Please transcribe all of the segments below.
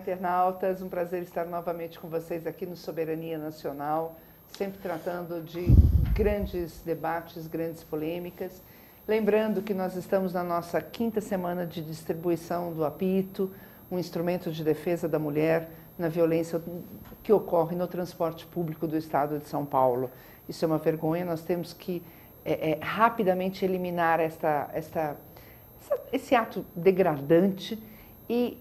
internautas, um prazer estar novamente com vocês aqui no Soberania Nacional, sempre tratando de grandes debates, grandes polêmicas. Lembrando que nós estamos na nossa 5ª semana de distribuição do apito, um instrumento de defesa da mulher na violência que ocorre no transporte público do Estado de São Paulo. Isso é uma vergonha, nós temos que rapidamente eliminar esse ato degradante. E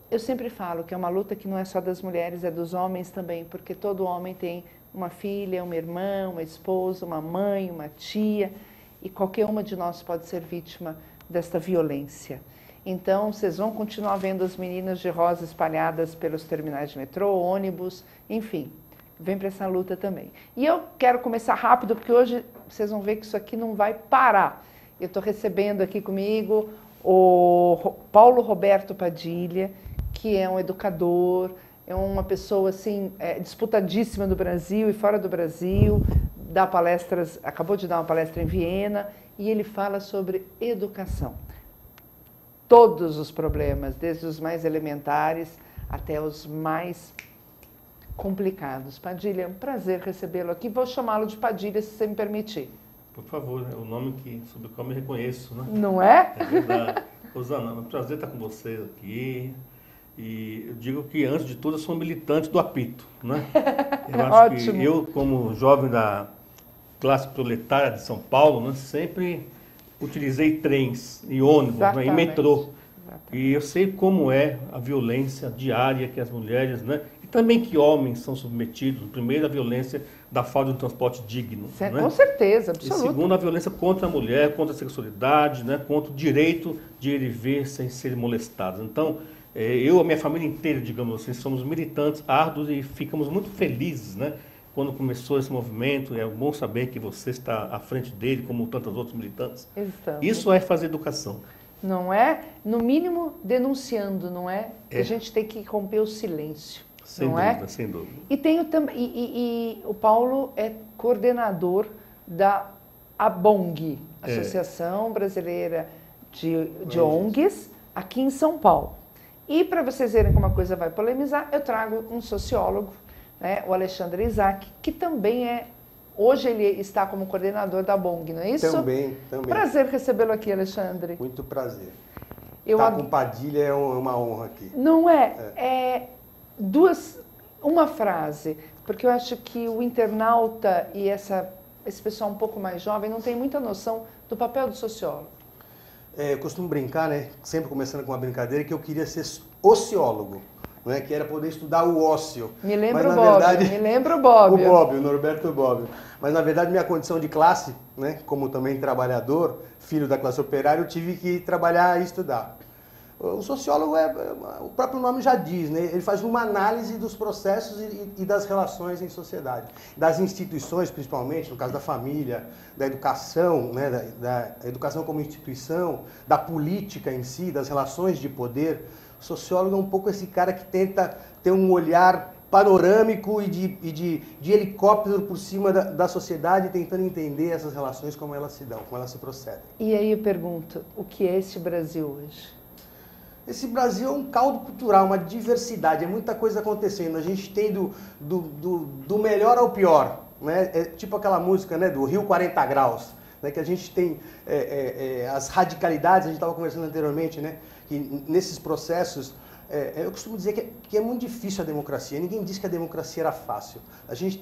eu sempre falo que é uma luta que não é só das mulheres, é dos homens também, porque todo homem tem uma filha, uma irmã, uma esposa, uma mãe, uma tia, e qualquer uma de nós pode ser vítima desta violência. Então, vocês vão continuar vendo as meninas de rosa espalhadas pelos terminais de metrô, ônibus, enfim, vem para essa luta também. E eu quero começar rápido, porque hoje vocês vão ver que isso aqui não vai parar. Eu estou recebendo aqui comigo o Paulo Roberto Padilha, que é um educador, é uma pessoa assim, disputadíssima no Brasil e fora do Brasil, dá palestras, acabou de dar uma palestra em Viena, e ele fala sobre educação. Todos os problemas, desde os mais elementares até os mais complicados. Padilha, é um prazer recebê-lo aqui. Vou chamá-lo de Padilha, se você me permitir. Por favor, é o nome sobre o qual me reconheço, né? Não é? É verdade. Rosana, é um prazer estar com vocês aqui. E eu digo que, antes de tudo, eu sou um militante do apito, né? Eu acho Ótimo. que eu, como jovem da classe proletária de São Paulo, né, sempre utilizei trens e ônibus, né, e metrô. E eu sei como é a violência diária que as mulheres, né, e também que homens são submetidos. Primeiro, a violência da falta de um transporte digno. Né? Com certeza, E absoluto. segundo, a violência contra a mulher, contra a sexualidade, né, contra o direito de ir e vir sem serem molestados. Então, eu e a minha família inteira, digamos assim, somos militantes árduos e ficamos muito felizes, né, quando começou esse movimento. É bom saber que você está à frente dele, como tantos outros militantes. Estamos. Isso é fazer educação. Não é? No mínimo, denunciando, não é? A gente tem que romper o silêncio. Sem não dúvida, é? sem dúvida. E, e o Paulo é coordenador da ABONG, Associação Brasileira de ONGs, aqui em São Paulo. E para vocês verem como a coisa vai polemizar, eu trago um sociólogo, né, o Alexandre Isaac, que também hoje ele está como coordenador da ABONG, não é isso? Também. Prazer recebê-lo aqui, Alexandre. Muito prazer. Estar com Padilha é uma honra aqui. Não é? Uma frase, porque eu acho que o internauta e esse pessoal um pouco mais jovem não tem muita noção do papel do sociólogo. Eu costumo brincar, né, sempre começando com uma brincadeira, que eu queria ser ociólogo, né, que era poder estudar o ócio. Me lembra Mas, o Bob, verdade, me lembra o Bob. O Norberto Bobbio. Mas, na verdade, minha condição de classe, né, como também trabalhador, filho da classe operária, eu tive que trabalhar e estudar. O sociólogo, o próprio nome já diz, né? Ele faz uma análise dos processos e das relações em sociedade. Das instituições, principalmente, no caso da família, da educação, né? da educação como instituição, da política em si, das relações de poder. O sociólogo é um pouco esse cara que tenta ter um olhar panorâmico e de helicóptero por cima da sociedade, tentando entender essas relações, como elas se dão, como elas se procedem. E aí eu pergunto, o que é este Brasil hoje? Esse Brasil é um caldo cultural, uma diversidade, é muita coisa acontecendo. A gente tem do melhor ao pior, né? É tipo aquela música, né, do Rio 40 Graus, né, que a gente tem as radicalidades, a gente estava conversando anteriormente, né, que nesses processos, eu costumo dizer que é muito difícil a democracia. Ninguém disse que a democracia era fácil. A gente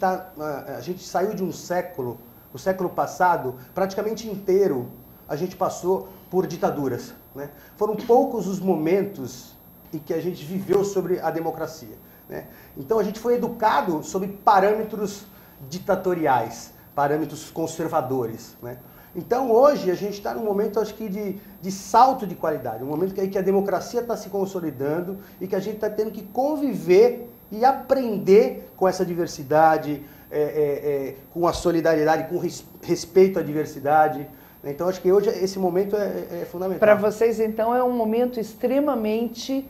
saiu de um século, o século passado, praticamente inteiro, a gente passou por ditaduras. Né? Foram poucos os momentos em que a gente viveu sobre a democracia. Né? Então a gente foi educado sob parâmetros ditatoriais, parâmetros conservadores. Né? Então hoje a gente está num momento, acho que, de salto de qualidade, um momento que a democracia está se consolidando e que a gente está tendo que conviver e aprender com essa diversidade, com a solidariedade, com respeito à diversidade. Então, acho que hoje esse momento é fundamental. Para vocês, então, é um momento extremamente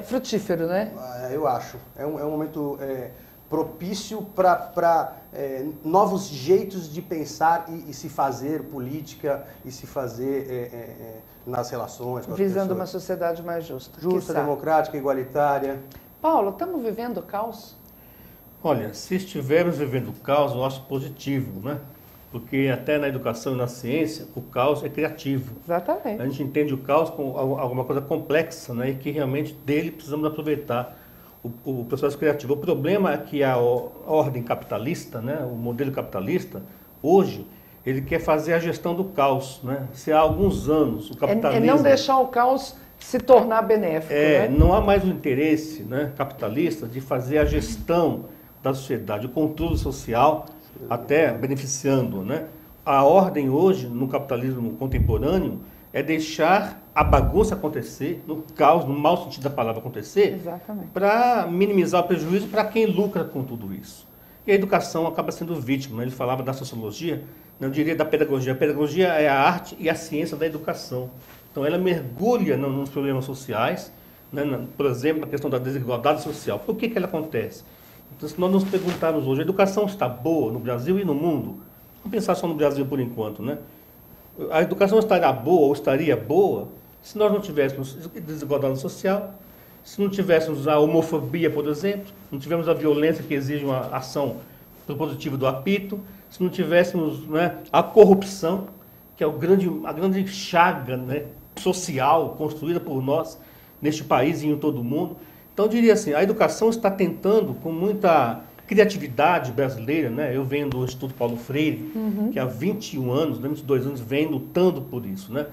frutífero, né? Eu acho. É um momento propício para novos jeitos de pensar e se fazer política e se fazer nas relações. Visando uma sociedade mais justa. Justa, democrática, igualitária. Paulo, estamos vivendo caos? Olha, se estivermos vivendo caos, eu acho positivo, né? Porque até na educação e na ciência, o caos é criativo. Exatamente. A gente entende o caos como alguma coisa complexa, né? E que realmente dele precisamos aproveitar o processo criativo. O problema é que a ordem capitalista, né? O modelo capitalista, hoje, ele quer fazer a gestão do caos, né? Se há alguns anos o capitalismo... É não deixar o caos se tornar benéfico, né? Não há mais o interesse, né, capitalista de fazer a gestão da sociedade, o controle social, até beneficiando, né? A ordem hoje, no capitalismo contemporâneo, é deixar a bagunça acontecer, no caos, no mau sentido da palavra acontecer, para minimizar o prejuízo para quem lucra com tudo isso. E a educação acaba sendo vítima, né? Ele falava da sociologia, eu diria da pedagogia. A pedagogia é a arte e a ciência da educação. Então ela mergulha nos problemas sociais, né? Por exemplo, na questão da desigualdade social. Por que ela acontece? Então, se nós nos perguntarmos hoje, a educação está boa no Brasil e no mundo? Vamos pensar só no Brasil por enquanto, né? A educação estaria boa ou estaria boa se nós não tivéssemos desigualdade social, se não tivéssemos a homofobia, por exemplo, não tivéssemos a violência que exige uma ação propositiva do apito, se não tivéssemos, né, a corrupção, que é a grande chaga, né, social construída por nós neste país e em todo o mundo. Então, eu diria assim, a educação está tentando, com muita criatividade brasileira, né? Eu venho do Instituto Paulo Freire, que há 21 anos, 22 anos, vem lutando por isso, né?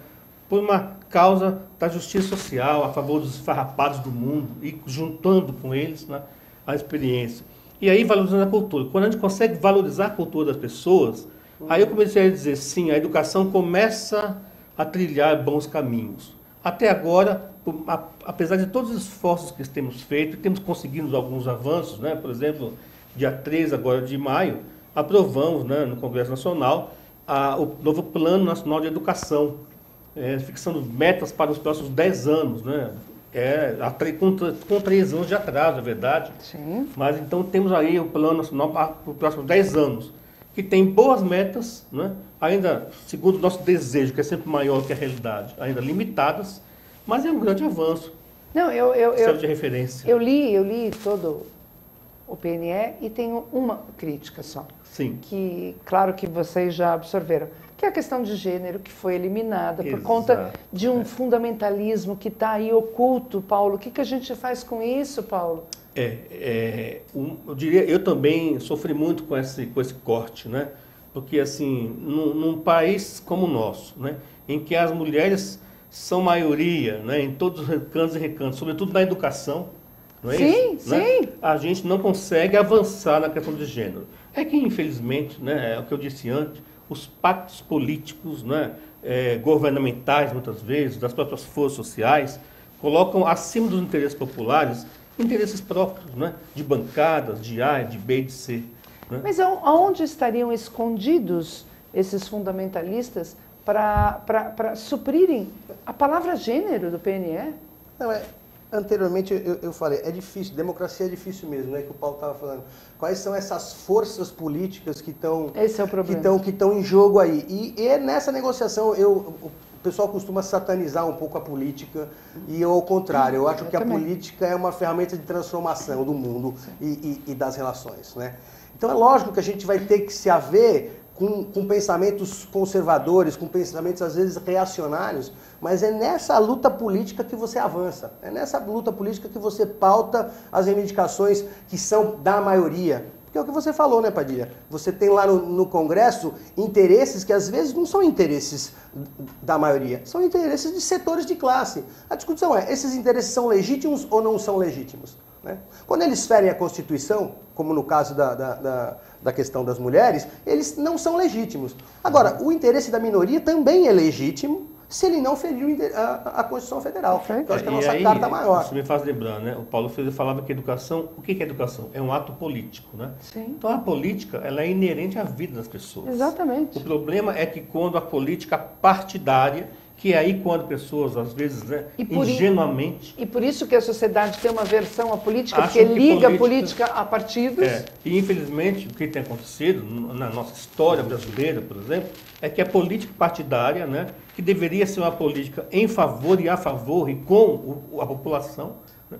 Por uma causa da justiça social, a favor dos esfarrapados do mundo, e juntando com eles, né, a experiência. E aí valorizando a cultura. Quando a gente consegue valorizar a cultura das pessoas, aí eu comecei a dizer, sim, a educação começa a trilhar bons caminhos. Até agora, apesar de todos os esforços que temos feito, temos conseguido alguns avanços, né? Por exemplo, dia 3 agora de maio, aprovamos, né, no Congresso Nacional o novo Plano Nacional de Educação, fixando metas para os próximos 10 anos, né? Com 3 anos de atraso, é verdade. Sim. Mas então temos aí o Plano Nacional para os próximos 10 anos, que tem boas metas, né? Ainda, segundo o nosso desejo, que é sempre maior que a realidade, ainda limitadas, mas é um grande avanço. Não, serve de referência. Eu li todo o PNE e tenho uma crítica só. Sim. Que, claro que vocês já absorveram, que é a questão de gênero, que foi eliminada por conta de um fundamentalismo que está aí oculto, Paulo. O que a gente faz com isso, Paulo? Eu diria, eu também sofri muito com esse corte, né? Porque, assim, num país como o nosso, né, em que as mulheres são maioria, né, em todos os cantos e recantos, sobretudo na educação, não é isso? Sim. Né? A gente não consegue avançar na questão de gênero. É que, infelizmente, né, é o que eu disse antes, os pactos políticos, né, governamentais, muitas vezes, das próprias forças sociais, colocam acima dos interesses populares interesses próprios, né, de bancadas, de A, de B e de C. Né? Mas aonde estariam escondidos esses fundamentalistas para suprirem a palavra gênero do PNE? Não, anteriormente eu falei, é difícil, democracia é difícil mesmo, né, que o Paulo estava falando. Quais são essas forças políticas que estão que estão em jogo aí? E nessa negociação, o pessoal costuma satanizar um pouco a política e eu, ao contrário, eu acho que a política é uma ferramenta de transformação do mundo e das relações, né? Então é lógico que a gente vai ter que se haver com pensamentos conservadores, com pensamentos às vezes reacionários, mas é nessa luta política que você avança, é nessa luta política que você pauta as reivindicações que são da maioria. Porque é o que você falou, né, Padilha? Você tem lá no Congresso interesses que às vezes não são interesses da maioria, são interesses de setores de classe. A discussão é, esses interesses são legítimos ou não são legítimos? Né? Quando eles ferem a Constituição, como no caso da questão das mulheres, eles não são legítimos. Agora, o interesse da minoria também é legítimo se ele não feriu a Constituição Federal. Eu acho que a nossa carta é maior. Isso me faz lembrar, né? O Paulo Freire falava que educação... O que é educação? É um ato político, né? Sim. Então, a política, ela é inerente à vida das pessoas. Exatamente. O problema é que quando a política partidária, que é aí quando pessoas, às vezes, né, ingenuamente... E por isso que a sociedade tem uma aversão à política, porque liga a política a partidos. E, infelizmente, o que tem acontecido na nossa história brasileira, por exemplo, é que a política partidária, né, que deveria ser uma política em favor e a favor e com a população, né,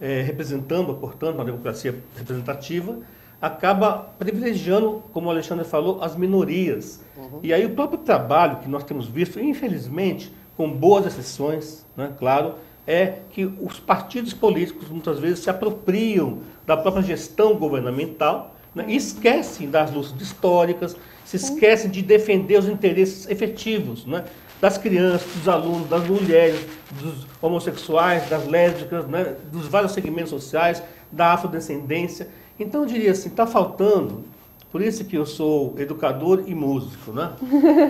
representando, portanto, uma democracia representativa, acaba privilegiando, como o Alexandre falou, as minorias. E aí o próprio trabalho que nós temos visto, infelizmente, com boas exceções, né, claro, é que os partidos políticos muitas vezes se apropriam da própria gestão governamental, né, e esquecem das lutas históricas, se esquecem de defender os interesses efetivos, né, das crianças, dos alunos, das mulheres, dos homossexuais, das lésbicas, né, dos vários segmentos sociais, da afrodescendência. Então eu diria assim, está faltando, por isso que eu sou educador e músico, né?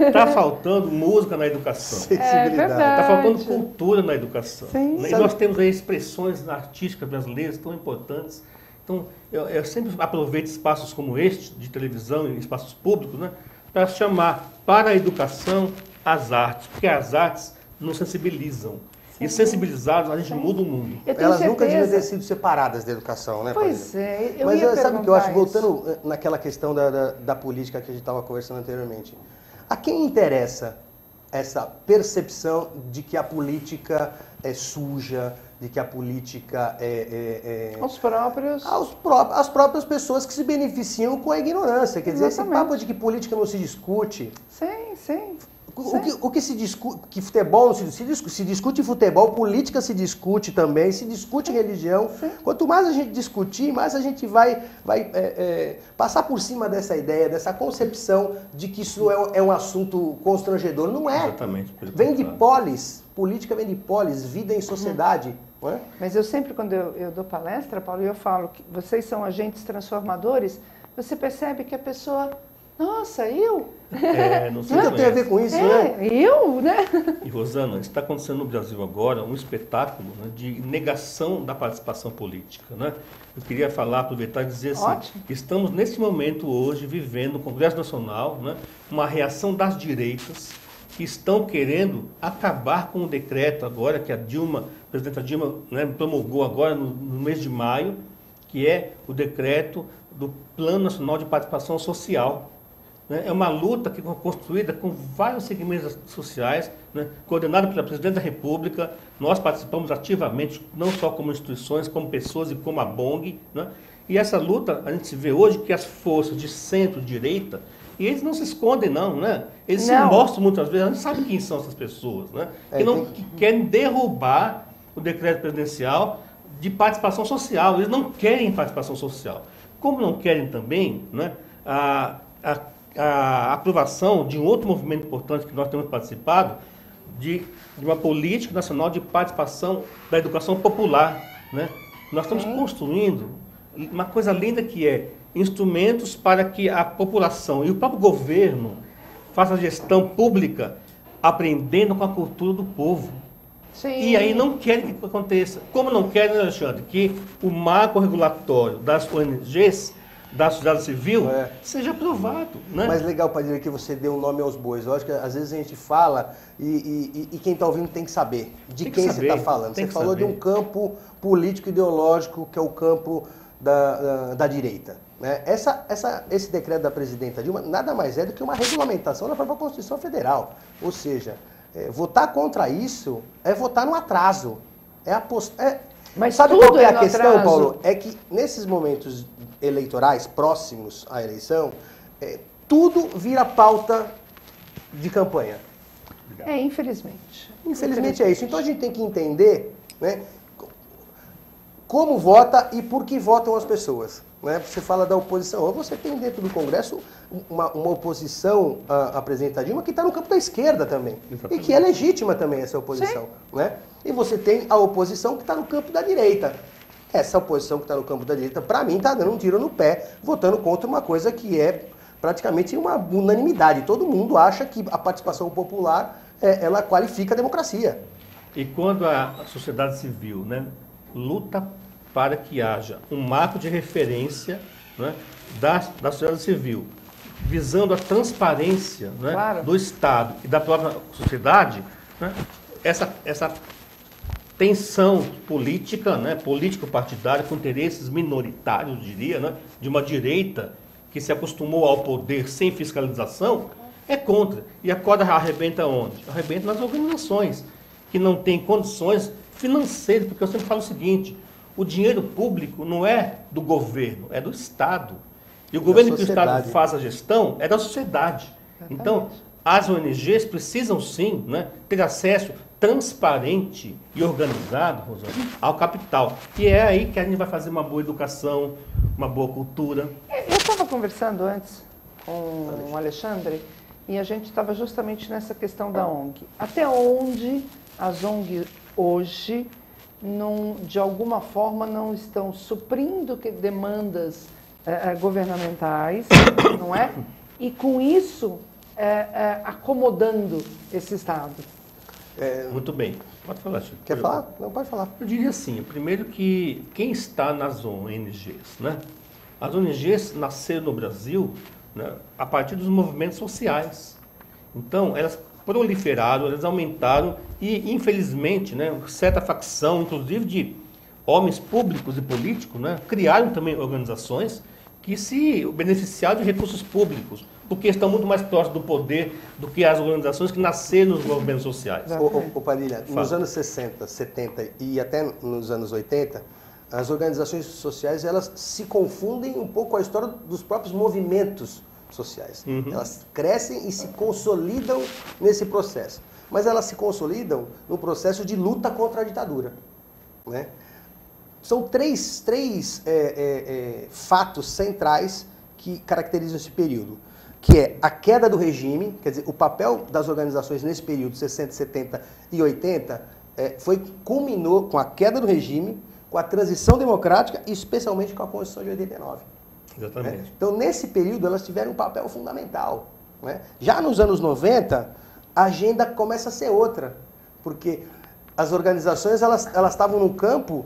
Está faltando música na educação. Sensibilidade. Está faltando cultura na educação. Sim. Né? E nós temos aí expressões artísticas brasileiras tão importantes. Então, eu sempre aproveito espaços como este, de televisão e espaços públicos, né, para chamar para a educação as artes, porque as artes nos sensibilizam. E sensibilizados, a gente muda o mundo. Elas nunca deviam ter sido separadas da educação, né? Pois é, eu Mas ia sabe o que eu acho? isso. Voltando naquela questão da política que a gente estava conversando anteriormente. A quem interessa essa percepção de que a política é suja, de que a política Os próprios... As próprias pessoas que se beneficiam com a ignorância. Quer dizer, esse papo de que política não se discute... Sim, sim. O que se discute, que futebol não se discute futebol, política se discute também, se discute religião. Sim. Quanto mais a gente discutir, mais a gente vai passar por cima dessa ideia, dessa concepção de que isso é um assunto constrangedor. Não é. Exatamente. Vem de polis, política vem de polis, vida em sociedade. Não é? Mas eu sempre, quando eu dou palestra, Paulo, eu falo que vocês são agentes transformadores, você percebe que a pessoa... Nossa, eu? Não sei o que tem a ver com isso, né? Eu, né? E, Rosana, está acontecendo no Brasil agora um espetáculo, né, de negação da participação política. Né? Eu queria aproveitar e dizer assim, Ótimo. Estamos nesse momento hoje vivendo no Congresso Nacional, né, uma reação das direitas que estão querendo acabar com o decreto agora que a presidenta Dilma, né, promulgou agora no mês de maio, que é o decreto do Plano Nacional de Participação Social. É uma luta que foi construída com vários segmentos sociais, né, coordenada pela Presidente da República. Nós participamos ativamente, não só como instituições, como pessoas e como a BONG. Né? E essa luta, a gente vê hoje que as forças de centro-direita, e eles não se escondem não, né? Eles se mostram muitas vezes, a gente sabe quem são essas pessoas, né? Que querem derrubar o decreto presidencial de participação social. Eles não querem participação social. Como não querem também, né, a aprovação de um outro movimento importante que nós temos participado, de uma política nacional de participação da educação popular. Né? Nós estamos construindo uma coisa linda que é instrumentos para que a população e o próprio governo façam a gestão pública aprendendo com a cultura do povo. Sim. E aí não querem que aconteça. Como não querem, Alexandre, que o marco regulatório das ONGs, da sociedade civil, seja aprovado. Né? Mas legal, Padilha, que você deu um nome aos bois. Eu acho que às vezes a gente fala e quem está ouvindo tem que saber de quem você está falando. Você falou de um campo político-ideológico que é o campo da direita. Né? Esse decreto da presidenta Dilma nada mais é do que uma regulamentação da própria Constituição Federal. Ou seja, votar contra isso é votar no atraso. Mas sabe tudo qual é a questão, atraso. Paulo? É que nesses momentos eleitorais próximos à eleição, tudo vira pauta de campanha. Infelizmente. Infelizmente é isso. Então a gente tem que entender, né, como vota e por que votam as pessoas. Né? Você fala da oposição. Ou você tem dentro do Congresso uma oposição à presidenta Dilma que está no campo da esquerda também. Exatamente. E que é legítima também essa oposição. Né? E você tem a oposição que está no campo da direita. Essa oposição que está no campo da direita, para mim, está dando um tiro no pé, votando contra uma coisa que é praticamente uma unanimidade. Todo mundo acha que a participação popular, ela qualifica a democracia. E quando a sociedade civil, né, luta para que haja um marco de referência, né, da sociedade civil, visando a transparência, né, claro, do Estado e da própria sociedade, né, essa tensão política, né, político-partidária, com interesses minoritários, eu diria, né, de uma direita que se acostumou ao poder sem fiscalização, é contra. E a corda arrebenta onde? Arrebenta nas organizações, que não têm condições financeiras, porque eu sempre falo o seguinte, o dinheiro público não é do governo, é do Estado. E o governo que o Estado faz a gestão é da sociedade. Então, as ONGs precisam sim, né, ter acesso transparente e organizado, Rosana, ao capital. E é aí que a gente vai fazer uma boa educação, uma boa cultura. Eu estava conversando antes com o Alexandre e a gente estava justamente nessa questão da ONG. Até onde as ONGs hoje, de alguma forma, não estão suprindo demandas governamentais, não é? E com isso, acomodando esse Estado. Muito bem. Pode falar, Chico. Quer falar? Não, pode falar. Eu diria assim, primeiro que quem está nas ONGs, né? As ONGs nasceram no Brasil, né, a partir dos movimentos sociais. Então, elas proliferaram, elas aumentaram e, infelizmente, né, certa facção, inclusive de homens públicos e políticos, né, criaram também organizações que se beneficiaram de recursos públicos, porque estão muito mais próximos do poder do que as organizações que nasceram nos movimentos sociais. Ô Padilha, nos anos 60, 70 e até nos anos 80, as organizações sociais elas se confundem um pouco com a história dos próprios movimentos sociais. Elas crescem e se consolidam nesse processo. Mas elas se consolidam no processo de luta contra a ditadura, né? São três fatos centrais que caracterizam esse período, que é a queda do regime, quer dizer, o papel das organizações nesse período, 60, 70 e 80, culminou com a queda do regime, com a transição democrática e especialmente com a Constituição de 89. Exatamente. Né? Então, nesse período, elas tiveram um papel fundamental. Né? Já nos anos 90, a agenda começa a ser outra, porque as organizações elas estavam num campo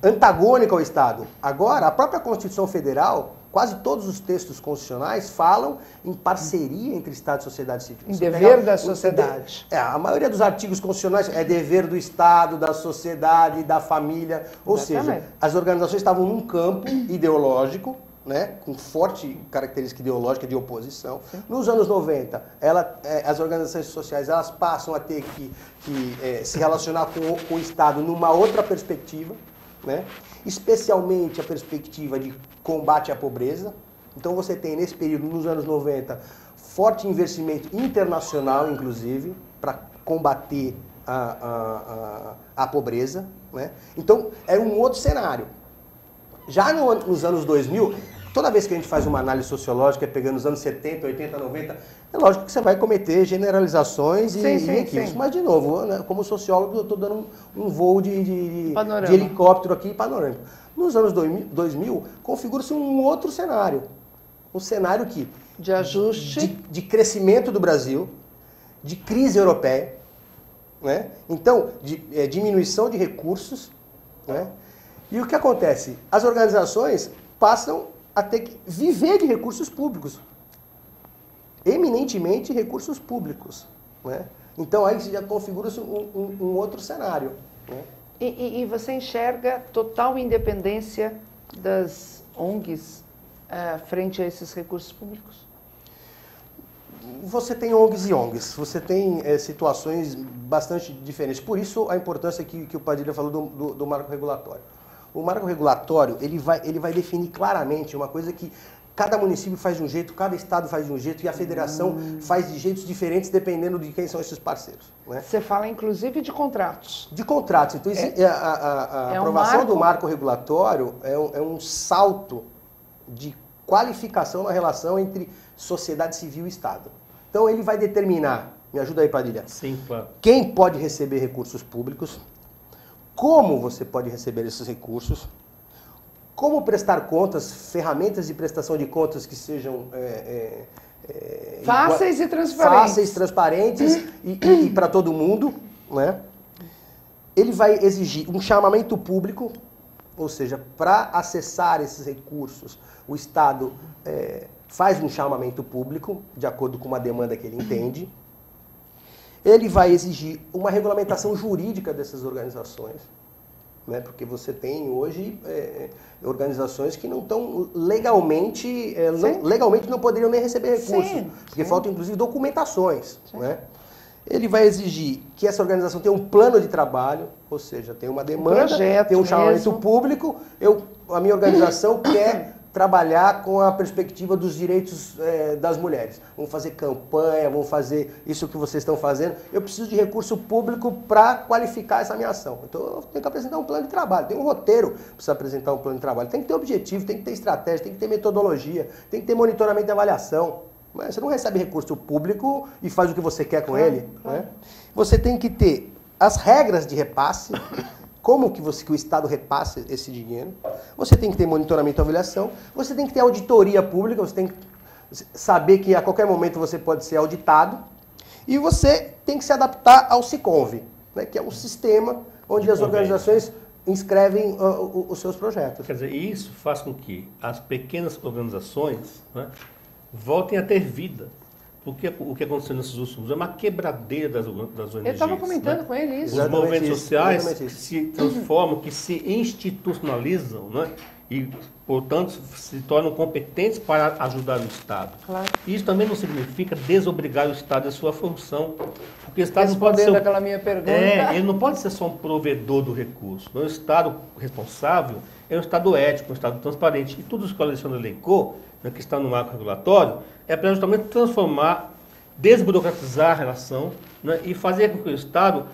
antagônico ao Estado. Agora, a própria Constituição Federal, quase todos os textos constitucionais falam em parceria entre Estado e sociedade civil. Em dever da sociedade. A maioria dos artigos constitucionais é dever do Estado, da sociedade, da família. Ou seja, as organizações estavam num campo ideológico, né, com forte característica ideológica de oposição. Sim. Nos anos 90, as organizações sociais elas passam a ter que se relacionar com o Estado numa outra perspectiva, né, especialmente a perspectiva de combate à pobreza. Então você tem nesse período, nos anos 90, forte investimento internacional, inclusive, para combater a pobreza. Né? Então é um outro cenário. Já nos anos 2000, toda vez que a gente faz uma análise sociológica, pegando os anos 70, 80, 90, é lógico que você vai cometer generalizações e equívocos. Mas, de novo, né, como sociólogo, eu estou dando um voo de helicóptero aqui panorâmico. Nos anos 2000, configura-se um outro cenário. Um cenário que... De ajuste. De crescimento do Brasil, de crise europeia, né? Então, de diminuição de recursos, né? E o que acontece? As organizações passam a ter que viver de recursos públicos. Eminentemente recursos públicos. Né? Então aí já configura-se um outro cenário. Né? E você enxerga total independência das ONGs frente a esses recursos públicos? Você tem ONGs e ONGs, você tem situações bastante diferentes. Por isso a importância que o Padilha falou do marco regulatório. O marco regulatório ele vai definir claramente uma coisa que cada município faz de um jeito, cada estado faz de um jeito e a federação faz de jeitos diferentes dependendo de quem são esses parceiros. Né? Você fala inclusive de contratos. De contratos. Então a aprovação do marco regulatório é um salto de qualificação na relação entre sociedade civil e Estado. Então ele vai determinar, me ajuda aí, Padilha, sim, claro, quem pode receber recursos públicos, como você pode receber esses recursos, como prestar contas, ferramentas de prestação de contas que sejam fáceis e transparentes. Fáceis, transparentes e para todo mundo. Né? Ele vai exigir um chamamento público, ou seja, para acessar esses recursos, o Estado faz um chamamento público, de acordo com uma demanda que ele entende. Ele vai exigir uma regulamentação jurídica dessas organizações, né? Porque você tem hoje organizações que não estão legalmente não poderiam nem receber recursos, porque faltam inclusive documentações. Né? Ele vai exigir que essa organização tenha um plano de trabalho, ou seja, tem uma demanda, tem um chamamento público. A minha organização quer trabalhar com a perspectiva dos direitos das mulheres. Vamos fazer campanha, vamos fazer isso que vocês estão fazendo. Eu preciso de recurso público para qualificar essa minha ação. Então eu tenho que apresentar um plano de trabalho, tem um roteiro para apresentar um plano de trabalho. Tem que ter objetivo, tem que ter estratégia, tem que ter metodologia, tem que ter monitoramento e avaliação. Você não recebe recurso público e faz o que você quer com ele. Né? Você tem que ter as regras de repasse, como que o Estado repasse esse dinheiro. Você tem que ter monitoramento e avaliação. Você tem que ter auditoria pública, você tem que saber que a qualquer momento você pode ser auditado. E você tem que se adaptar ao SICONV, né, que é um sistema onde as organizações inscrevem os seus projetos. Quer dizer, isso faz com que as pequenas organizações, né, voltem a ter vida. Porque o que aconteceu nesses últimos anos é uma quebradeira das ONGs. Eu estava comentando, né, com ele isso. Os movimentos sociais que se transformam, que se institucionalizam, né, e, portanto, se tornam competentes para ajudar o Estado. Claro. Isso também não significa desobrigar o Estado da sua função. Porque o Estado não pode ser aquela minha pergunta. Ele não pode ser só um provedor do recurso. O Estado responsável é um Estado ético, um Estado transparente. E tudo isso que o Alexandre elencou, né, que está no marco regulatório, é para justamente transformar, desburocratizar a relação, né, e fazer com que o Estado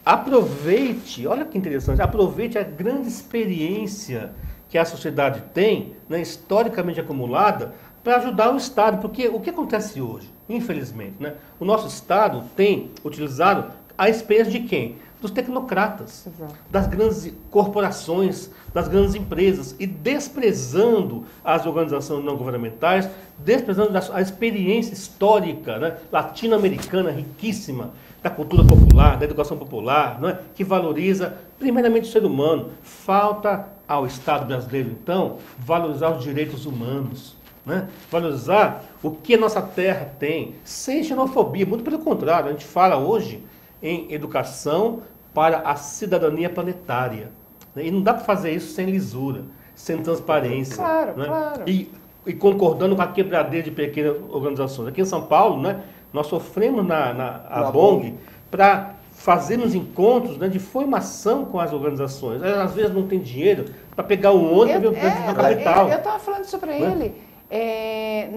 aproveite, olha que interessante, aproveite a grande experiência que a sociedade tem, né, historicamente acumulada, para ajudar o Estado. Porque o que acontece hoje, infelizmente, né, o nosso Estado tem utilizado a experiência de quem? Dos tecnocratas, das grandes corporações, das grandes empresas, e desprezando as organizações não governamentais, desprezando a experiência histórica, né, latino-americana riquíssima, da cultura popular, da educação popular, né, que valoriza primeiramente o ser humano. Falta ao Estado brasileiro, então, valorizar os direitos humanos, né, valorizar o que a nossa terra tem, sem xenofobia, muito pelo contrário. A gente fala hoje em educação para a cidadania planetária. E não dá para fazer isso sem lisura, sem transparência. Claro, né? claro. E concordando com a quebradeira de pequenas organizações. Aqui em São Paulo, né, nós sofremos na ABONG para fazermos encontros, né, de formação com as organizações. Às vezes não tem dinheiro para pegar um ônibus na capital. Eu estava falando isso para ele.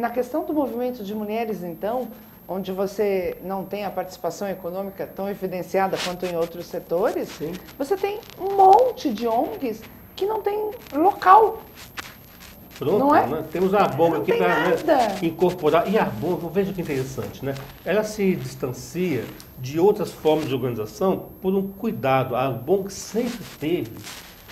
Na questão do movimento de mulheres, então, onde você não tem a participação econômica tão evidenciada quanto em outros setores, sim, você tem um monte de ONGs que não tem local. Pronto, não é? Né? Temos a ABONG aqui para, né, incorporar. E a ABONG, veja que interessante, né? Ela se distancia de outras formas de organização por um cuidado. A ABONG sempre teve,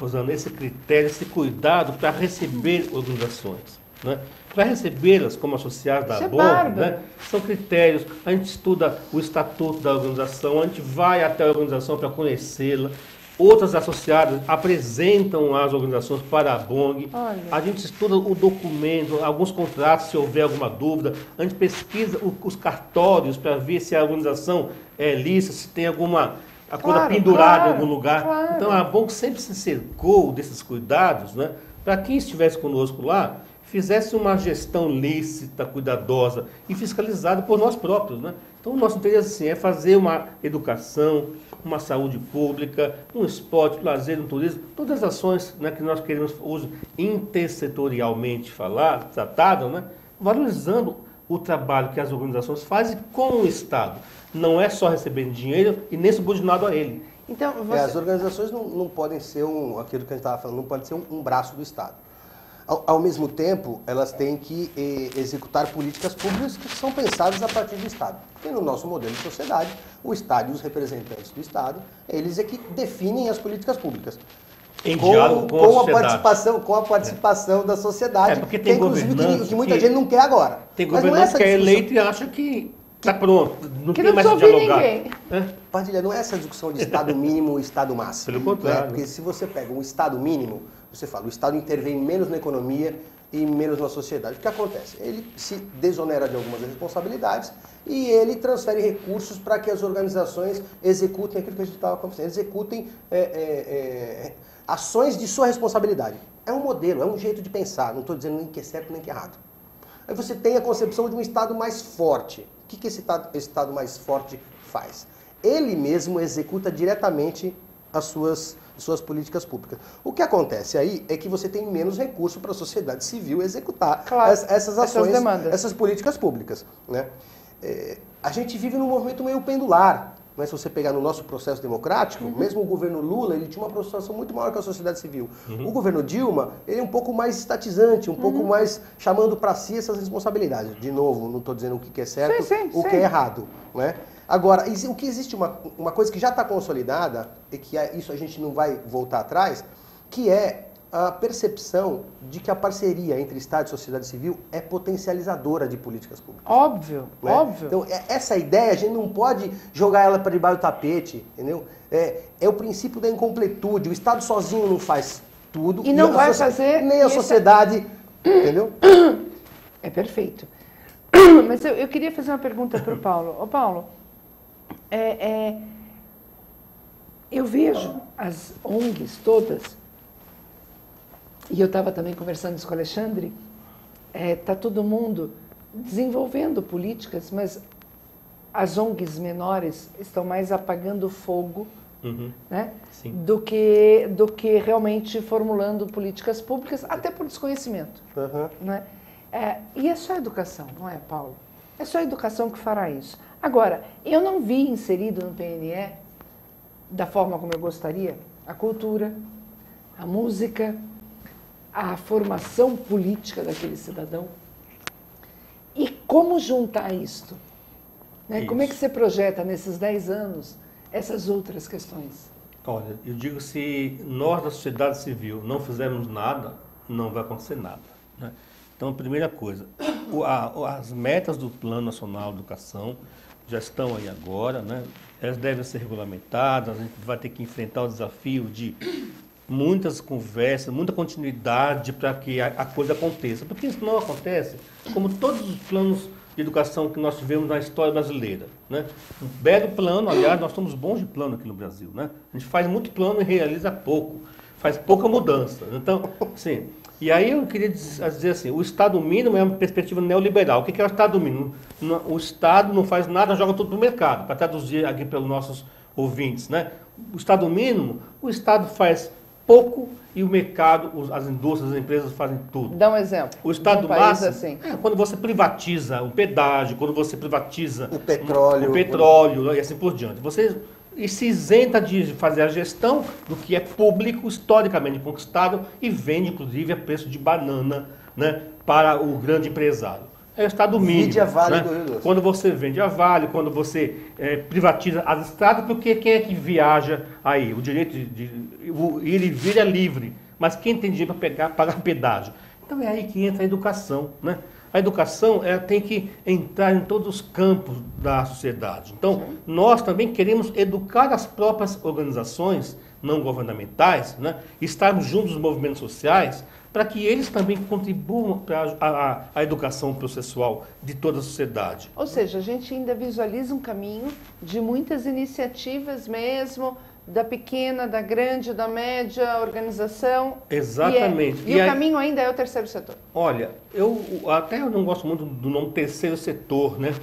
usando esse critério, esse cuidado para receber organizações, né? Para recebê-las como associadas da ABONG, né, são critérios. A gente estuda o estatuto da organização, a gente vai até a organização para conhecê-la. Outras associadas apresentam as organizações para a ABONG. A gente estuda o documento, alguns contratos, se houver alguma dúvida. A gente pesquisa os cartórios para ver se a organização é lícita, se tem alguma coisa pendurada em algum lugar. Claro. Então a ABONG sempre se cercou desses cuidados, né, para quem estivesse conosco lá fizesse uma gestão lícita, cuidadosa e fiscalizada por nós próprios, né? Então o nosso interesse assim, é fazer uma educação, uma saúde pública, um esporte, lazer, um turismo, todas as ações, né, que nós queremos hoje intersetorialmente tratadas, né, valorizando o trabalho que as organizações fazem com o Estado. Não é só recebendo dinheiro e nem subordinado a ele. Então, as organizações não podem ser aquilo que a gente estava falando, não pode ser um braço do Estado. Ao mesmo tempo, elas têm que executar políticas públicas que são pensadas a partir do Estado. Porque no nosso modelo de sociedade, o Estado e os representantes do Estado, eles é que definem as políticas públicas. Em diálogo com a participação da sociedade. Porque tem governantes que muita gente não quer agora. Tem governante que é eleito e acha que está pronto, não tem mais que dialogar. Padilha, não é essa discussão de Estado mínimo e Estado máximo. Pelo contrário. Porque se você pega um Estado mínimo, você fala, o Estado intervém menos na economia e menos na sociedade. O que acontece? Ele se desonera de algumas responsabilidades e ele transfere recursos para que as organizações executem aquilo que a gente estava conversando, executem ações de sua responsabilidade. É um modelo, é um jeito de pensar, não estou dizendo nem que é certo nem que é errado. Aí você tem a concepção de um Estado mais forte. O que esse Estado mais forte faz? Ele mesmo executa diretamente as suas políticas públicas. O que acontece aí é que você tem menos recurso para a sociedade civil executar essas ações, essas políticas públicas. Né? A gente vive num movimento meio pendular. Mas se você pegar no nosso processo democrático, mesmo o governo Lula, ele tinha uma aproximação muito maior com a sociedade civil. O governo Dilma, ele é um pouco mais estatizante, um pouco mais chamando para si essas responsabilidades. De novo, não estou dizendo o que é certo, o que é errado. Né? Agora, o que existe uma coisa que já está consolidada, e que isso a gente não vai voltar atrás, que é a percepção de que a parceria entre Estado e sociedade civil é potencializadora de políticas públicas. Óbvio, né? óbvio. Então, essa ideia, a gente não pode jogar ela para debaixo do tapete, entendeu? É o princípio da incompletude. O Estado sozinho não faz tudo. E não vai fazer... Nem a sociedade, entendeu? É perfeito. Mas eu queria fazer uma pergunta para o Paulo. Ô, Paulo, eu vejo as ONGs todas... E eu estava também conversando isso com o Alexandre, está todo mundo desenvolvendo políticas, mas as ONGs menores estão mais apagando fogo né, do que realmente formulando políticas públicas, até por desconhecimento. Né? E é só a educação, não é, Paulo? É só a educação que fará isso. Agora, eu não vi inserido no PNE, da forma como eu gostaria, a cultura, a música, a formação política daquele cidadão. E como juntar isto? Né? Como é que você projeta nesses 10 anos essas outras questões? Olha, eu digo, se nós da sociedade civil não fizermos nada, não vai acontecer nada. Né? Então, a primeira coisa, as metas do Plano Nacional de Educação já estão aí agora, né? Elas devem ser regulamentadas, a gente vai ter que enfrentar o desafio de muitas conversas, muita continuidade para que a coisa aconteça. Porque isso não acontece, como todos os planos de educação que nós tivemos na história brasileira. Né? Um belo plano, aliás, nós somos bons de plano aqui no Brasil. Né? A gente faz muito plano e realiza pouco, faz pouca mudança. Então, sim. E aí eu queria dizer assim, o Estado mínimo é uma perspectiva neoliberal. O que é o Estado mínimo? O Estado não faz nada, joga tudo para o mercado, para traduzir aqui pelos nossos ouvintes. Né? O Estado mínimo, o Estado faz pouco e o mercado, as indústrias, as empresas fazem tudo. Dá um exemplo. O Estado máximo assim. Quando você privatiza o pedágio, quando você privatiza o petróleo e assim por diante. Você se isenta de fazer a gestão do que é público, historicamente conquistado, e vende, inclusive, a preço de banana, né, para o grande empresário. É o Estado mínimo. Vende a Vale, né? Quando você vende a Vale, quando você privatiza as estradas, porque quem é que viaja aí? O direito de ir e vir é livre, mas quem tem dinheiro para pagar pedágio? Então é aí que entra a educação. Né? A educação tem que entrar em todos os campos da sociedade. Então, nós também queremos educar as próprias organizações não governamentais, né? Estarmos juntos nos movimentos sociais, para que eles também contribuam para a educação processual de toda a sociedade. Ou seja, a gente ainda visualiza um caminho de muitas iniciativas mesmo, da pequena, da grande, da média organização. Exatamente. E o caminho ainda é o terceiro setor. Olha, eu não gosto muito do nome terceiro setor, né?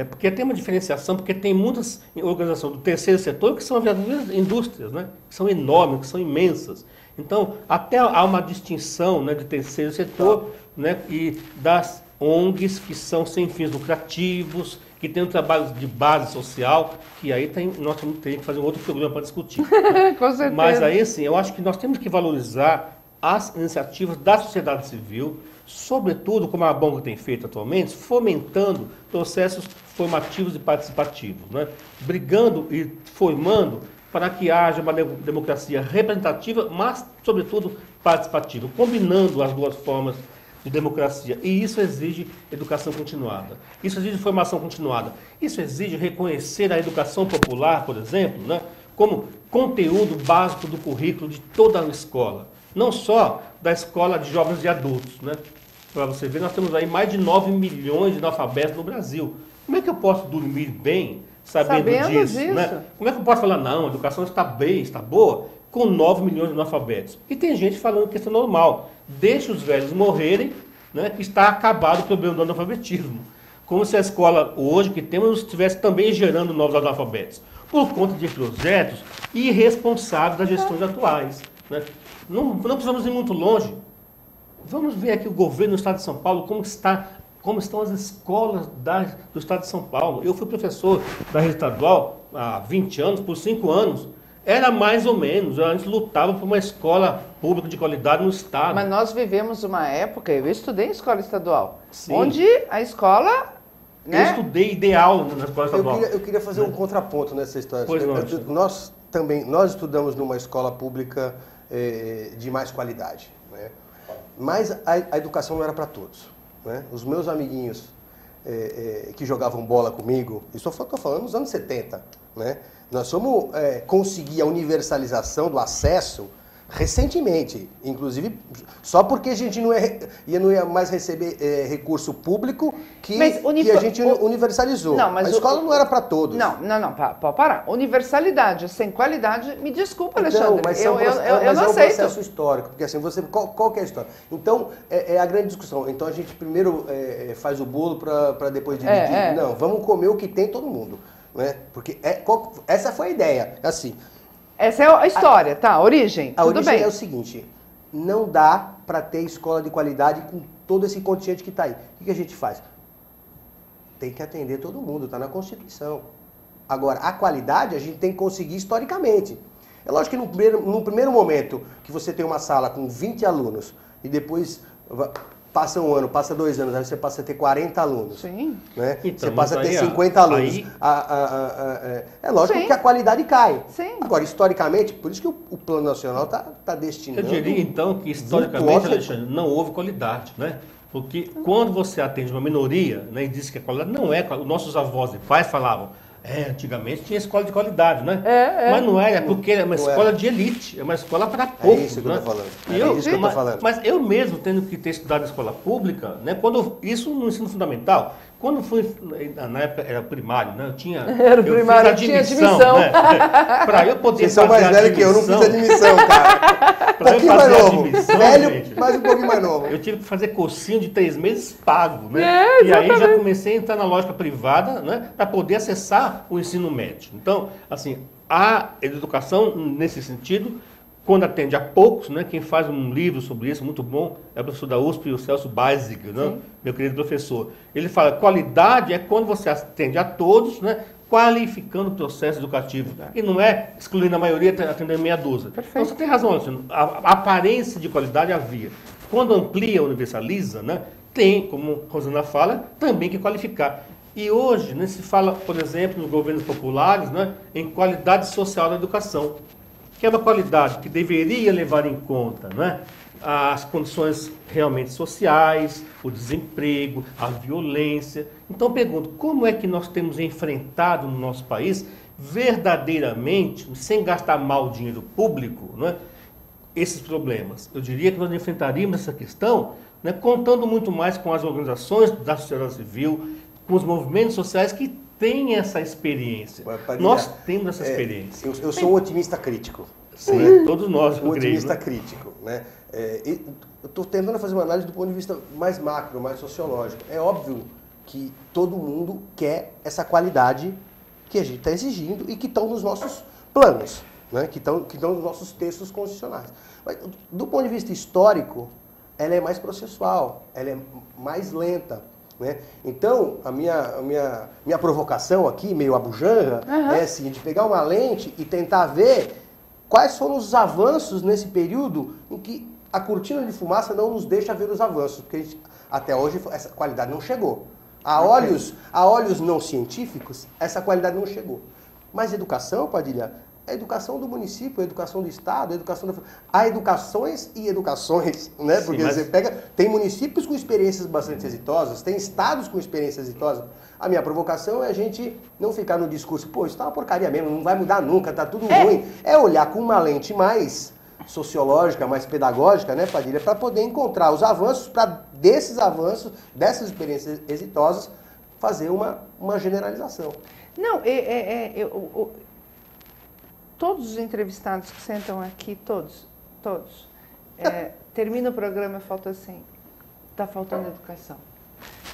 Porque tem uma diferenciação, porque tem muitas organizações do terceiro setor que são verdadeiras indústrias, né? Que são enormes, que são imensas. Então, até há uma distinção, né, de terceiro setor, né, e das ONGs que são sem fins lucrativos, que têm um trabalho de base social, que aí nós temos que fazer um outro programa para discutir. Né? Com certeza. Mas aí, assim, eu acho que nós temos que valorizar as iniciativas da sociedade civil, sobretudo, como a Bonga tem feito atualmente, fomentando processos formativos e participativos, né? Brigando e formando para que haja uma democracia representativa, mas, sobretudo, participativa, combinando as duas formas de democracia. E isso exige educação continuada, isso exige formação continuada, isso exige reconhecer a educação popular, por exemplo, né, como conteúdo básico do currículo de toda a escola, não só da escola de jovens e adultos. Né? Para você ver, nós temos aí mais de 9 milhões de analfabetos no Brasil. Como é que eu posso dormir bem sabendo disso? Né? Como é que eu posso falar, não, a educação está bem, está boa, com 9 milhões de analfabetos? E tem gente falando que isso é normal. Deixa os velhos morrerem, né, que está acabado o problema do analfabetismo. como se a escola hoje que temos estivesse também gerando novos analfabetos, por conta de projetos irresponsáveis das gestões atuais. Né? Não precisamos ir muito longe. Vamos ver aqui o governo do Estado de São Paulo, como estão as escolas do Estado de São Paulo. Eu fui professor da rede estadual há 20 anos, por 5 anos. Era mais ou menos, a gente lutava por uma escola pública de qualidade no Estado. Mas nós vivemos uma época, eu estudei em escola estadual, Sim. onde a escola... Né? Eu estudei, dei aula na escola estadual. Eu queria fazer um contraponto nessa história. Pois não. Nós estudamos numa escola pública de mais qualidade, né? Mas a educação não era para todos. Né? Os meus amiguinhos que jogavam bola comigo, isso eu estou falando nos anos 70, né? Nós fomos conseguir a universalização do acesso recentemente, inclusive só porque a gente não ia mais receber recurso público que a gente universalizou. Não, mas a escola não era para todos. Não, pode parar. Universalidade sem qualidade, me desculpa, Alexandre, mas eu não é um aceito. processo histórico, porque assim, qual que é a história? Então, é a grande discussão. Então a gente primeiro faz o bolo para depois dividir. Não, vamos comer o que tem todo mundo. Né? Porque essa foi a ideia, assim... Essa é a história, tá? A origem. A tudo origem bem. é o seguinte, não dá para ter escola de qualidade com todo esse contingente que está aí. O que a gente faz? Tem que atender todo mundo, está na Constituição. Agora, a qualidade a gente tem que conseguir historicamente. É lógico que no primeiro momento que você tem uma sala com 20 alunos e depois passa um ano, passa 2 anos, aí você passa a ter 40 alunos. Sim. Né? Então, você passa a ter 50 alunos. É lógico que a qualidade cai. Sim. Agora, historicamente, por isso que o Plano Nacional está destinando... Eu diria, então, que historicamente, Alexandre, não houve qualidade, né? Porque quando você atende uma minoria, né, e diz que a qualidade não é... Os nossos avós e pais falavam, antigamente tinha escola de qualidade, né? Mas não era, porque é uma escola de elite, é uma escola para poucos. É isso que eu estou falando. Isso que eu tô falando. Mas eu mesmo, tendo que ter estudado em escola pública, né, isso no ensino fundamental, quando fui, na época era primário, né? Era primário, tinha admissão. Né? Para eu poder Vocês são mais velhos que eu, não fiz admissão, cara. Um pouquinho mais novo. Velho, gente, mas um pouquinho mais novo. Eu tive que fazer cursinho de 3 meses pago, né? E aí já comecei a entrar na lógica privada, né? Para poder acessar o ensino médio. Então, assim, a educação, nesse sentido, quando atende a poucos, né? Quem faz um livro sobre isso, muito bom, é o professor da USP, o Celso Beisig, né? Meu querido professor. Ele fala, qualidade é quando você atende a todos, né? Qualificando o processo educativo. E não é excluindo a maioria, atendendo meia dúzia. Então você tem razão, Alexandre. A aparência de qualidade havia. Quando amplia, universaliza, né? Tem, como a Rosana fala, também que qualificar. E hoje, né, se fala, por exemplo, nos governos populares, né, em qualidade social da educação, que é uma qualidade que deveria levar em conta, né, as condições realmente sociais, o desemprego, a violência. Então, pergunto, como é que nós temos enfrentado no nosso país, verdadeiramente, sem gastar mal o dinheiro público, né, esses problemas? Eu diria que nós enfrentaríamos essa questão, né, contando muito mais com as organizações da sociedade civil, com os movimentos sociais que têm essa experiência. Nós temos essa experiência. Eu sou um otimista crítico. Sim, né? Todos nós. Um otimista crítico. Né? Eu estou tentando fazer uma análise do ponto de vista mais macro, mais sociológico. É óbvio que todo mundo quer essa qualidade que a gente está exigindo e que estão nos nossos planos, né? que estão nos nossos textos constitucionais. Mas, do ponto de vista histórico, ela é mais processual, ela é mais lenta. Né? Então, a minha provocação aqui, meio abujanra, é assim, de pegar uma lente e tentar ver quais foram os avanços nesse período em que a cortina de fumaça não nos deixa ver os avanços, porque até hoje essa qualidade não chegou. A olhos não científicos, essa qualidade não chegou. Mas educação, Padilha, a educação do município, a educação do Estado, a educação há educações e educações, né? Porque você pega, tem municípios com experiências bastante exitosas, tem estados com experiências exitosas. A minha provocação é a gente não ficar no discurso, pô, isso tá uma porcaria mesmo, não vai mudar nunca, tá tudo ruim. É olhar com uma lente mais sociológica, mais pedagógica, né, Padilha, para poder encontrar os avanços, para desses avanços, dessas experiências exitosas, fazer uma generalização. Não, todos os entrevistados que sentam aqui, todos, termina o programa e falta assim, está faltando educação.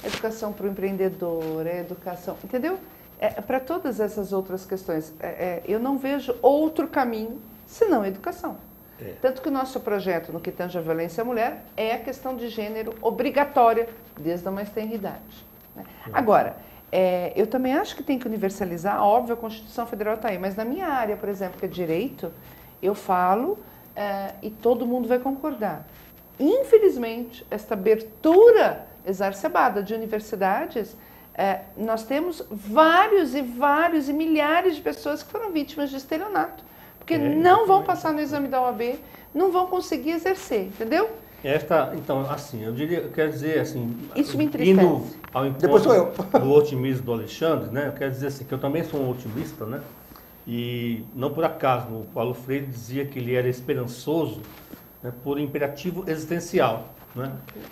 educação para o empreendedor, educação, entendeu? Para todas essas outras questões, eu não vejo outro caminho senão a educação. Tanto que o nosso projeto, no que tange a violência à mulher, é a questão de gênero obrigatória desde a mais tenra idade. Né? Agora, eu também acho que tem que universalizar, óbvio, a Constituição Federal está aí, mas na minha área, por exemplo, que é direito, eu falo e todo mundo vai concordar. Infelizmente, esta abertura exacerbada de universidades, nós temos vários e milhares de pessoas que foram vítimas de estelionato, porque não vão passar no exame da OAB, não vão conseguir exercer, entendeu? Então, assim, eu quero dizer assim, isso me entristece. Indo ao encontro do otimismo do Alexandre, né? Eu quero dizer assim, que eu também sou um otimista, né? E não por acaso, o Paulo Freire dizia que ele era esperançoso, né, por imperativo existencial, né?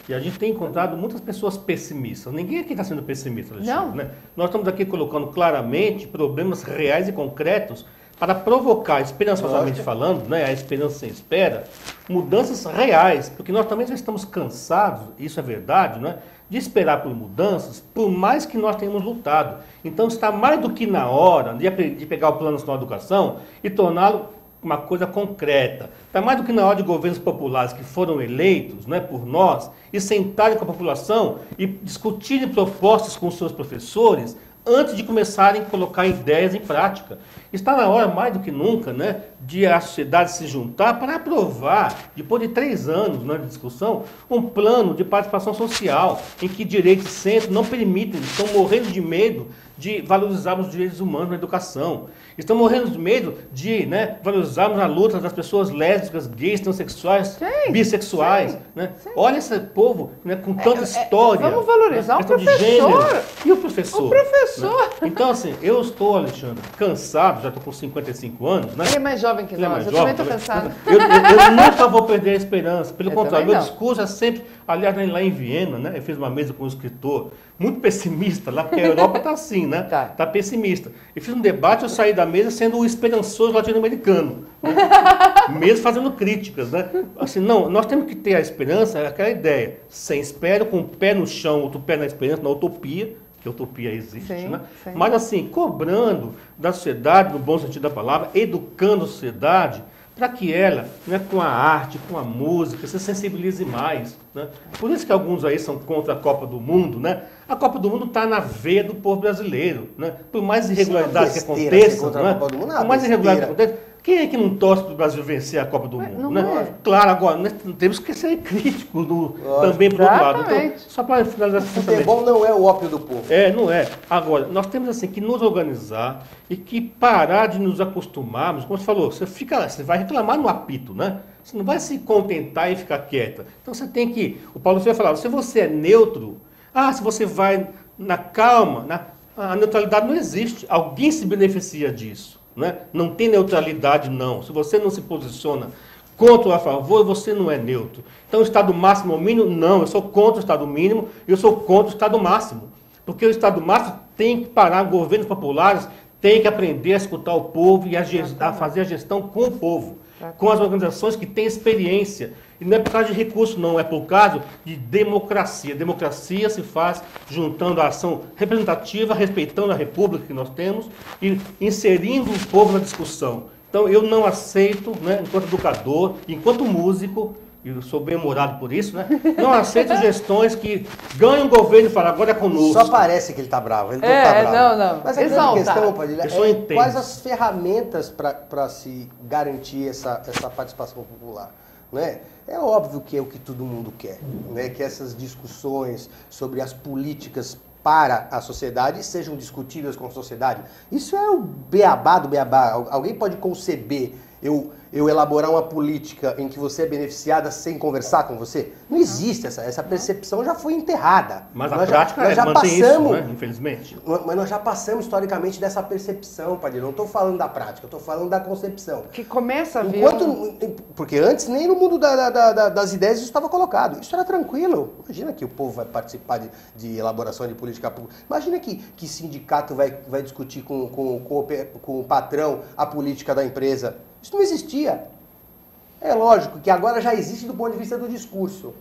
E a gente tem encontrado muitas pessoas pessimistas. Ninguém aqui está sendo pessimista, Alexandre, não. Né? Nós estamos aqui colocando claramente problemas reais e concretos para provocar, esperançosamente falando, né, a esperança sem espera, mudanças reais, porque nós também já estamos cansados, isso é verdade, né, de esperar por mudanças, por mais que nós tenhamos lutado. Então está mais do que na hora de pegar o Plano Nacional de Educação e torná-lo uma coisa concreta. Está mais do que na hora de governos populares que foram eleitos, né, por nós e sentarem com a população e discutirem propostas com os seus professores antes de começarem a colocar ideias em prática. Está na hora, mais do que nunca, né, de a sociedade se juntar para aprovar, depois de 3 anos, né, de discussão, um plano de participação social, em que direitos e centro não permitem, estão morrendo de medo de valorizarmos os direitos humanos na educação. Estão morrendo de medo de, né, valorizarmos a luta das pessoas lésbicas, gays, transexuais, bissexuais. Né? Olha esse povo, né, com tanta história. Vamos valorizar, né, o professor. De gênero. E o professor? O professor. Né? Então, assim, eu estou, Alexandre, cansado, já estou com 55 anos. Né? Ele é mais jovem que nós, eu também estou cansado. Eu nunca vou perder a esperança. Pelo contrário, meu não. discurso é sempre... Aliás, lá em Viena, né, eu fiz uma mesa com um escritor muito pessimista lá, porque a Europa está assim, né? Está pessimista. Eu fiz um debate, eu saí da mesa sendo o esperançoso latino-americano, né? Mesmo fazendo críticas, né? Assim, não, nós temos que ter a esperança, aquela ideia, sem espera, com o pé no chão, outro pé na esperança, na utopia, que a utopia existe, né? Sim. Mas assim, cobrando da sociedade, no bom sentido da palavra, educando a sociedade, para que ela, né, com a arte, com a música, se sensibilize mais. Né? Por isso que alguns aí são contra a Copa do Mundo. Né? A Copa do Mundo está na veia do povo brasileiro. Né? Por mais irregularidade que aconteça, né? Por mais irregularidade que aconteça, quem é que não torce para o Brasil vencer a Copa do Mundo? Né? Claro, agora, nós temos que ser críticos também para o outro lado. Então, só para finalizar... O futebol não é o ópio do povo. Não é. Agora, nós temos assim, que nos organizar e que parar de nos acostumarmos. Como você falou, você vai reclamar no apito, né? Você não vai se contentar e ficar quieta. Então você tem que... O Paulo Freire falava, se você é neutro, se você vai na calma, a neutralidade não existe. Alguém se beneficia disso. Né? Não tem neutralidade, não. Se você não se posiciona contra ou a favor, você não é neutro. Então, o Estado máximo ou mínimo, não. Eu sou contra o Estado mínimo, eu sou contra o Estado máximo. Porque o Estado máximo tem que parar, governos populares têm que aprender a escutar o povo e a fazer a gestão com o povo, com as organizações que têm experiência. E não é por causa de recurso, não, é por causa de democracia. Democracia se faz juntando a ação representativa, respeitando a república que nós temos e inserindo o povo na discussão. Então, eu não aceito, né, enquanto educador, enquanto músico, e eu sou bem humorado por isso, né, não aceito gestões que ganham o governo e falam, agora é conosco. Só parece que ele está bravo, ele não está bravo. Não. Mas a grande questão, Padilha, é quais as ferramentas para se garantir essa participação popular? Né? É óbvio que é o que todo mundo quer, né? Que essas discussões sobre as políticas para a sociedade sejam discutidas com a sociedade. Isso é o beabá do beabá. Alguém pode conceber eu elaborar uma política em que você é beneficiada sem conversar com você? Não existe, essa percepção já foi enterrada. Mas a prática já mantém isso, né? Infelizmente. Mas nós já passamos historicamente dessa percepção, Padilha. Não estou falando da prática, estou falando da concepção. Que começa a vir... Porque antes nem no mundo das ideias isso estava colocado. Isso era tranquilo. Imagina que o povo vai participar de elaboração de política pública. Imagina que sindicato vai discutir com o patrão a política da empresa. Isso não existia. É lógico que agora já existe do ponto de vista do discurso.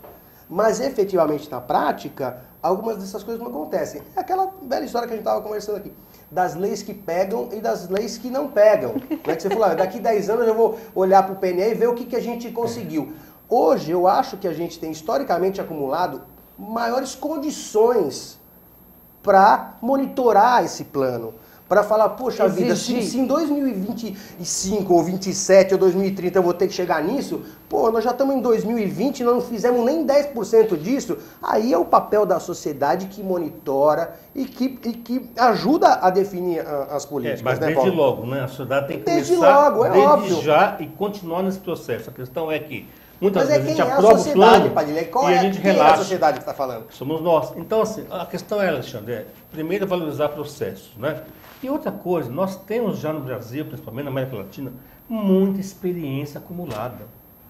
Mas efetivamente na prática, algumas dessas coisas não acontecem. É aquela velha história que a gente estava conversando aqui, das leis que pegam e das leis que não pegam. Né? Que você falou, daqui 10 anos eu vou olhar para o PNE e ver o que a gente conseguiu. Hoje eu acho que a gente tem historicamente acumulado maiores condições para monitorar esse plano. Para falar, poxa vida, se em 2025 ou 27 ou 2030 eu vou ter que chegar nisso, pô, nós já estamos em 2020 e não fizemos nem 10% disso. Aí é o papel da sociedade que monitora e que ajuda a definir as políticas. Mas né, desde Paulo? logo, né? A sociedade tem que Desde começar logo, é desde óbvio. já e continuar nesse processo. A questão é que muitas Mas vezes quem a gente é a aprova o sociedade, plano Padilha? e a gente Quem é a relaxa. sociedade que está falando? Somos nós. Então, assim, a questão é, Alexandre, primeiro valorizar processos, né? E outra coisa, nós temos já no Brasil, principalmente na América Latina, muita experiência acumulada.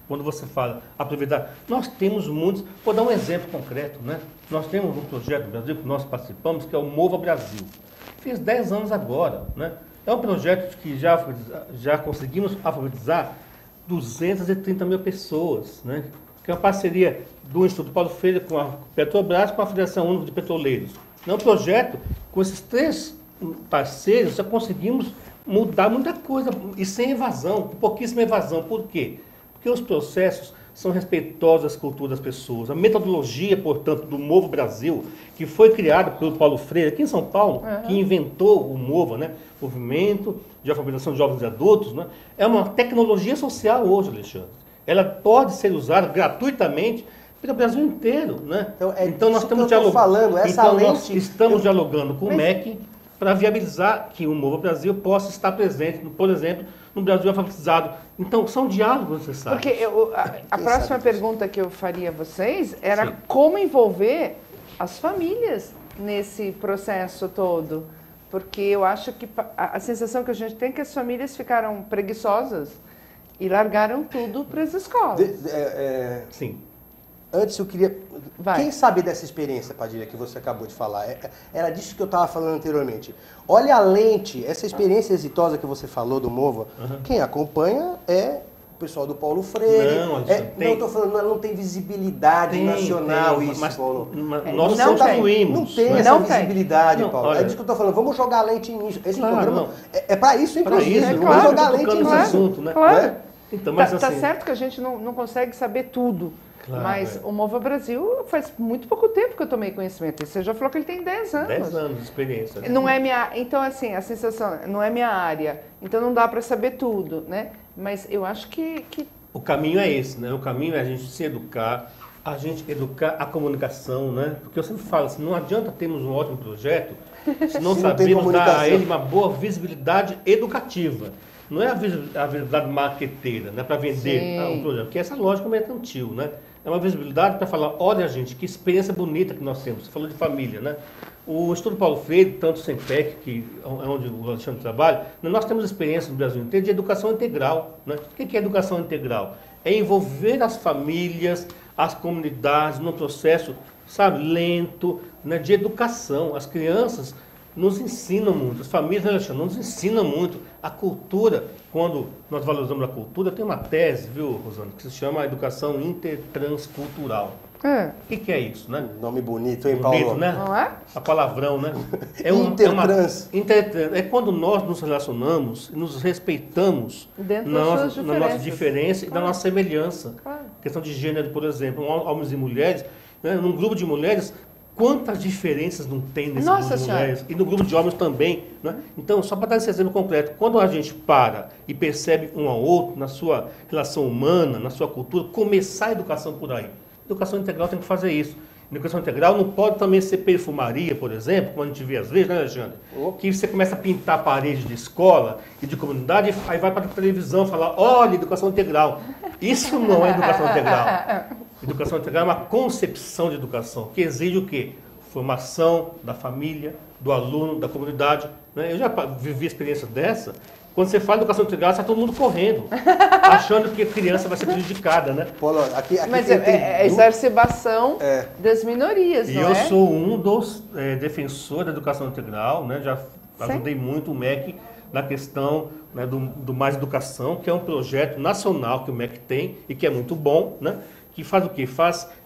Quando você fala aproveitar, nós temos muitos, vou dar um exemplo concreto, né? Nós temos um projeto no Brasil que nós participamos, que é o Mova Brasil. Fez 10 anos agora, né? É um projeto que já conseguimos alfabetizar 230 mil pessoas, né? Que é uma parceria do Instituto Paulo Freire com a Petrobras, com a Federação Única de Petroleiros. É um projeto, com esses 3 parceiros, já conseguimos mudar muita coisa, e sem evasão, com pouquíssima evasão. Por quê? Porque os processos são respeitosos às culturas das pessoas. A metodologia, portanto, do Mova Brasil, que foi criada pelo Paulo Freire, aqui em São Paulo, que inventou o Mova, né? Movimento de Alfabetização de Jovens e Adultos, né? É uma tecnologia social hoje, Alexandre. Ela pode ser usada gratuitamente pelo Brasil inteiro, né? Então nós estamos dialogando, nós estamos dialogando com o MEC para viabilizar que o Mova Brasil possa estar presente, por exemplo, no Brasil alfabetizado. Então, são diálogos necessários. Porque a próxima pergunta que eu faria a vocês era como envolver as famílias nesse processo todo. Porque eu acho que a sensação que a gente tem é que as famílias ficaram preguiçosas e largaram tudo para as escolas. Sim. Antes eu queria... Quem sabe dessa experiência, Padilha, que você acabou de falar? Era disso que eu estava falando anteriormente. Olha a lente, essa experiência exitosa que você falou do Mova, quem acompanha é o pessoal do Paulo Freire. Não, não estou falando, não tem visibilidade nacional isso, Paulo. Nós não concluímos. Não tem essa visibilidade, Paulo. Olha, é disso que eu estou falando. Vamos jogar a lente nisso. Esse programa é para isso, inclusive. Vamos jogar a lente nisso. Assunto, né? Claro. Então, mas tá assim, certo que a gente não consegue saber tudo. Claro, mas o Mova Brasil faz muito pouco tempo que eu tomei conhecimento. Você já falou que ele tem 10 anos. 10 anos de experiência. Não é minha, então, assim, a sensação, não é minha área. Então não dá para saber tudo, né? Mas eu acho que... O caminho é esse, né? O caminho é a gente se educar, a gente educar a comunicação, né? Porque eu sempre falo assim, não adianta termos um ótimo projeto se não sabemos dar a ele uma boa visibilidade educativa. Não é a visibilidade marqueteira, né, para vender um projeto, porque essa lógica é mercantil, né? É uma visibilidade para falar, olha gente, que experiência bonita que nós temos. Você falou de família, né? O Instituto Paulo Freire, tanto o SEMPEC, que é onde o Alexandre trabalha, nós temos experiência no Brasil inteiro de educação integral, né? O que é educação integral? É envolver as famílias, as comunidades num processo, sabe, lento, né, de educação. As crianças nos ensinam muito, as famílias, né, Alexandre, nos ensinam muito. A cultura, quando nós valorizamos a cultura, tem uma tese, viu, Rosana, que se chama Educação Intertranscultural. O que é isso, né? Nome bonito, hein, Paulo? Bonito, né? Não é? A palavrão, né? É quando nós nos relacionamos, nos respeitamos nas nossas diferenças e na nossa semelhança. Claro. Questão de gênero, por exemplo, homens e mulheres, né? Num grupo de mulheres, quantas diferenças não tem nesse grupo de mulheres? E no grupo de homens também, né? Então, só para dar esse exemplo concreto, quando a gente para e percebe um ao outro, na sua relação humana, na sua cultura, começar a educação por aí. Educação integral tem que fazer isso. Educação integral não pode também ser perfumaria, por exemplo, como a gente vê às vezes, né, Alexandre? Que você começa a pintar a parede de escola e de comunidade, aí vai para a televisão falar, olha, educação integral. Isso não é educação integral. Educação integral é uma concepção de educação, que exige o quê? Formação da família, do aluno, da comunidade. Né? Eu já vivi experiência dessa. Quando você fala educação integral, está todo mundo correndo, achando que a criança vai ser prejudicada, né? Paulo, aqui mas é exacerbação das minorias, e não eu é? sou um dos defensores da educação integral, né? Já ajudei muito o MEC na questão, né, do Mais Educação, que é um projeto nacional que o MEC tem e que é muito bom, né? que faz o quê?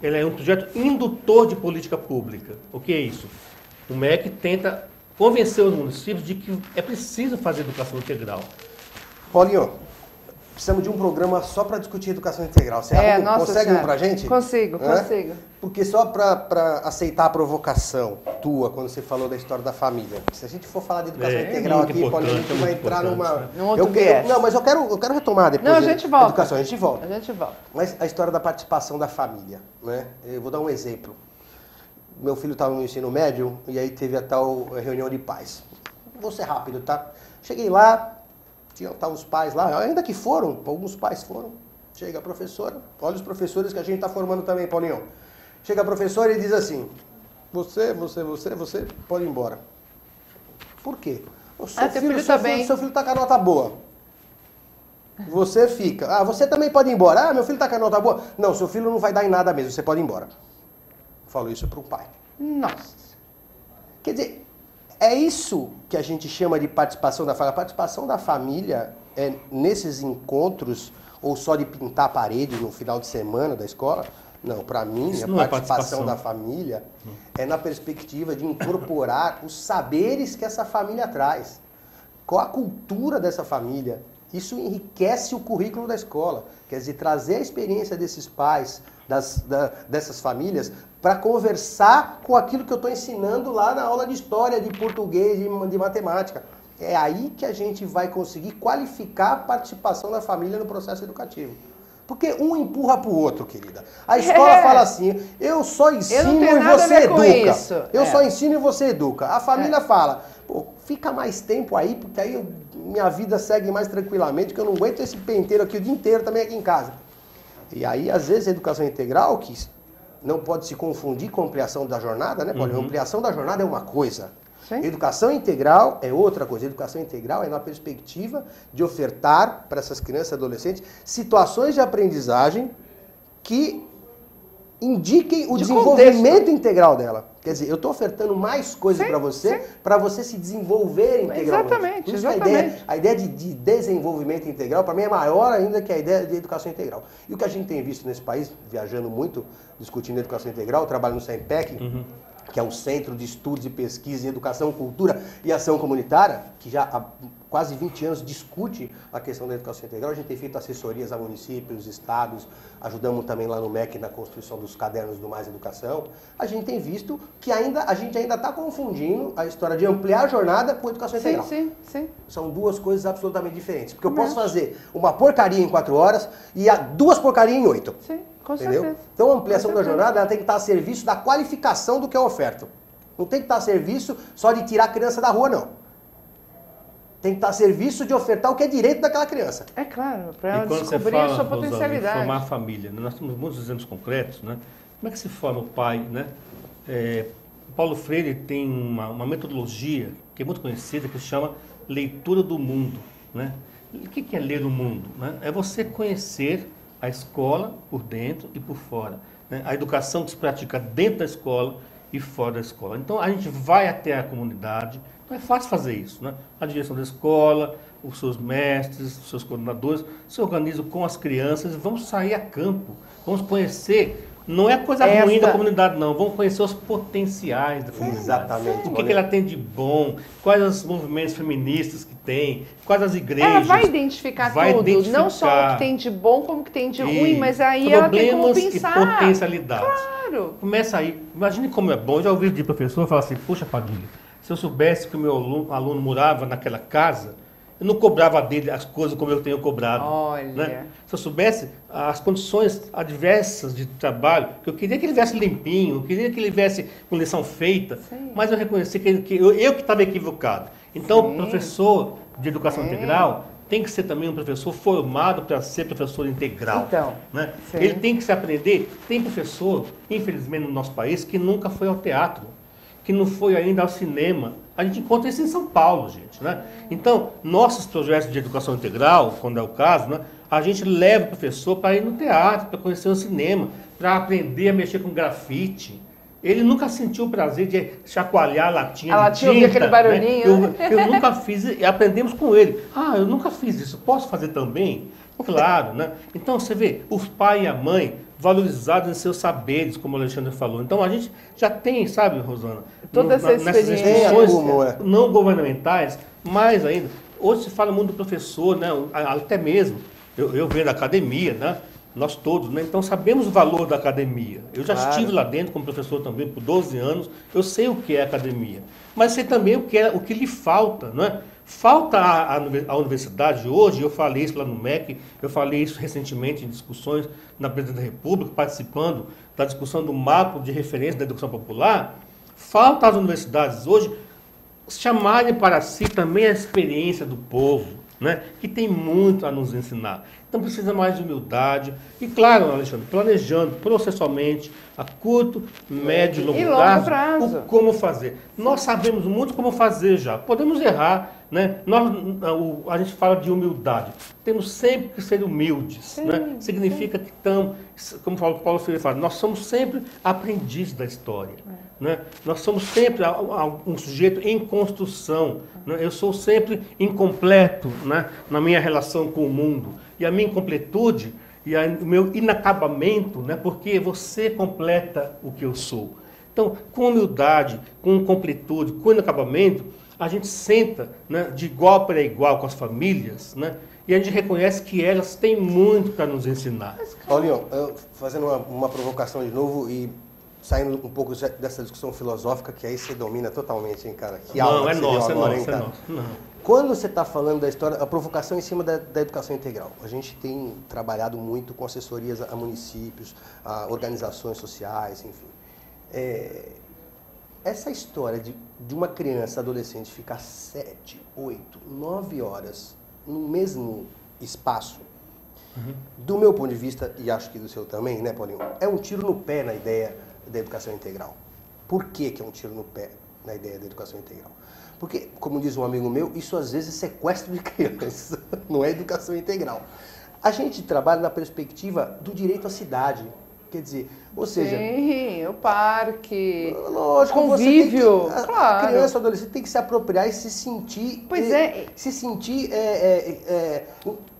Ela é um projeto indutor de política pública. O que é isso? O MEC tenta convencer os municípios de que é preciso fazer educação integral. Paulinho, precisamos de um programa só para discutir educação integral. Você consegue um pra gente? Consigo. Porque só para aceitar a provocação tua, quando você falou da história da família. Se a gente for falar de educação integral aqui, Paulinho, a gente vai entrar num outro viés. Não, mas eu quero retomar depois. Não, a gente volta. Educação, a gente volta. A gente volta. Mas a história da participação da família, né? Eu vou dar um exemplo. Meu filho estava no ensino médio e aí teve a tal reunião de pais. Vou ser rápido, tá? Cheguei lá, estavam os pais lá, ainda que foram, alguns pais foram. Chega a professora, olha os professores que a gente está formando também, Paulinho. Chega a professora e diz assim, você pode ir embora. Por quê? Seu filho está com a nota boa. Você fica. Você também pode ir embora. Meu filho está com a nota boa. Não, seu filho não vai dar em nada mesmo, você pode ir embora. Falou isso para o pai. Nossa. Quer dizer, é isso que a gente chama de participação da família. A participação da família é nesses encontros, ou só de pintar a parede no final de semana da escola. Não, para mim, a participação da família é na perspectiva de incorporar os saberes que essa família traz. Qual a cultura dessa família? Isso enriquece o currículo da escola. Quer dizer, trazer a experiência desses pais, dessas famílias, para conversar com aquilo que eu estou ensinando lá na aula de história, de português, de matemática. É aí que a gente vai conseguir qualificar a participação da família no processo educativo. Porque um empurra para o outro, querida. A escola fala assim, eu só ensino e você educa. Eu só ensino e você educa. A família fala, pô, fica mais tempo aí, porque aí minha vida segue mais tranquilamente, que eu não aguento esse penteiro aqui o dia inteiro também aqui em casa. E aí, às vezes, a educação integral, que não pode se confundir com a ampliação da jornada, né, Paulinho? A ampliação da jornada é uma coisa. Sim. Educação integral é outra coisa. Educação integral é na perspectiva de ofertar para essas crianças e adolescentes situações de aprendizagem que indiquem o desenvolvimento integral dela. Quer dizer, eu estou ofertando mais coisas para você se desenvolver integralmente. Exatamente. A ideia de desenvolvimento integral, para mim, é maior ainda que a ideia de educação integral. E o que a gente tem visto nesse país, viajando muito, discutindo educação integral, eu trabalho no CEMPEC, que é o Centro de Estudos e Pesquisa em Educação, Cultura e Ação Comunitária, que já há quase 20 anos discute a questão da educação integral. A gente tem feito assessorias a municípios, estados, ajudamos também lá no MEC na construção dos cadernos do Mais Educação. A gente tem visto que a gente ainda está confundindo a história de ampliar a jornada com a educação integral. Sim. São duas coisas absolutamente diferentes. Porque eu posso fazer uma porcaria em 4 horas e 2 porcarias em 8. Sim. Com certeza. Então a ampliação da jornada ela tem que estar a serviço da qualificação do que é oferta. Não tem que estar a serviço só de tirar a criança da rua, não. Tem que estar a serviço de ofertar o que é direito daquela criança. É claro, para ela descobrir a sua potencialidade. Formar a família, né? Nós temos muitos exemplos concretos, né? Como é que se forma o pai, né? Paulo Freire tem uma metodologia que é muito conhecida, que se chama leitura do mundo, né? E o que é ler o mundo, né? É você conhecer a escola por dentro e por fora, né? A educação que se pratica dentro da escola e fora da escola. Então a gente vai até a comunidade, não é fácil fazer isso, né? A direção da escola, os seus mestres, os seus coordenadores se organizam com as crianças e vamos sair a campo, vamos conhecer. Não é coisa ruim da comunidade, não. Vamos conhecer os potenciais da comunidade. Exatamente. O que ela tem de bom, quais os movimentos feministas que tem, quais as igrejas. Ela vai identificar tudo, não só o que tem de bom, como o que tem de ruim, mas aí ela tem como pensar. Problemas e potencialidades. Claro. Começa aí. Imagine como é bom. Eu já ouvi de professor falar assim, puxa, Padilha, se eu soubesse que o meu aluno morava naquela casa, eu não cobrava dele as coisas como eu tenho cobrado. Olha. Né? Se eu soubesse as condições adversas de trabalho, que eu queria que ele viesse limpinho, eu queria que ele viesse com lição feita, mas eu reconheci que eu que estava equivocado. Então, o professor de educação integral tem que ser também um professor formado para ser professor integral. Então, né? Ele tem que se aprender. Tem professor, infelizmente, no nosso país, que nunca foi ao teatro, que não foi ainda ao cinema. A gente encontra isso em São Paulo, gente, né? Então, nossos projetos de educação integral, quando é o caso, né, a gente leva o professor para ir no teatro, para conhecer o cinema, para aprender a mexer com grafite. Ele nunca sentiu o prazer de chacoalhar a latinha de tinta. Ouvia aquele barulhinho. Né? Eu nunca fiz, e aprendemos com ele. Eu nunca fiz isso, posso fazer também? Claro, né? Então você vê, os pai e a mãe valorizados em seus saberes, como o Alexandre falou. Então a gente já tem, sabe, Rosana, toda essa nessas experiência instituições não governamentais, mais ainda, hoje se fala muito do professor, né? Até mesmo, eu venho da academia, né? Nós todos, né? Então sabemos o valor da academia. Eu já estive lá dentro como professor também por 12 anos, eu sei o que é academia. Mas sei também o que lhe falta, não é? Falta à universidade hoje, eu falei isso lá no MEC, eu falei isso recentemente em discussões na Presidência da República, participando da discussão do mapa de referência da educação popular. Falta às universidades hoje chamarem para si também a experiência do povo, né? Que tem muito a nos ensinar. Então precisa mais de humildade e, claro, Alexandre, planejando processualmente, a curto, médio e longo prazo, como fazer. Nós sabemos muito como fazer já, podemos errar, né? A gente fala de humildade, temos sempre que ser humildes, né? Significa que estamos, como Paulo Freire fala, nós somos sempre aprendizes da história, né? Nós somos sempre um sujeito em construção, né? Eu sou sempre incompleto, né? Na minha relação com o mundo, e a minha incompletude e o meu inacabamento, né? Porque você completa o que eu sou. Então, com humildade, com completude, com inacabamento, a gente senta, né, de igual para igual com as famílias, né, e a gente reconhece que elas têm muito para nos ensinar. Paulinho, fazendo uma provocação de novo e saindo um pouco dessa discussão filosófica, que aí você domina totalmente, hein, cara? Que aula que você deu agora, hein, cara? Quando você está falando da história, a provocação em cima da educação integral, a gente tem trabalhado muito com assessorias a municípios, a organizações sociais, enfim. Essa história de uma criança, adolescente, ficar 7, 8, 9 horas no mesmo espaço, do meu ponto de vista, e acho que do seu também, né, Paulinho, é um tiro no pé na ideia da educação integral. Por que é um tiro no pé na ideia da educação integral? Porque, como diz um amigo meu, isso às vezes é sequestro de crianças, não é educação integral. A gente trabalha na perspectiva do direito à cidade. Quer dizer, ou seja... Sim, o parque, lógico, convívio, claro. A criança, o adolescente tem que se apropriar e se sentir... Se sentir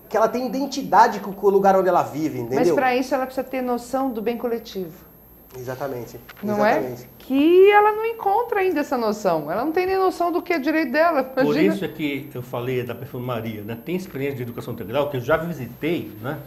que ela tem identidade com o lugar onde ela vive, entendeu? Mas para isso ela precisa ter noção do bem coletivo. Exatamente. Não é? Que ela não encontra ainda essa noção. Ela não tem nem noção do que é direito dela. Imagina. Por isso é que eu falei da perfumaria, né? Tem experiência de educação integral que eu já visitei, né?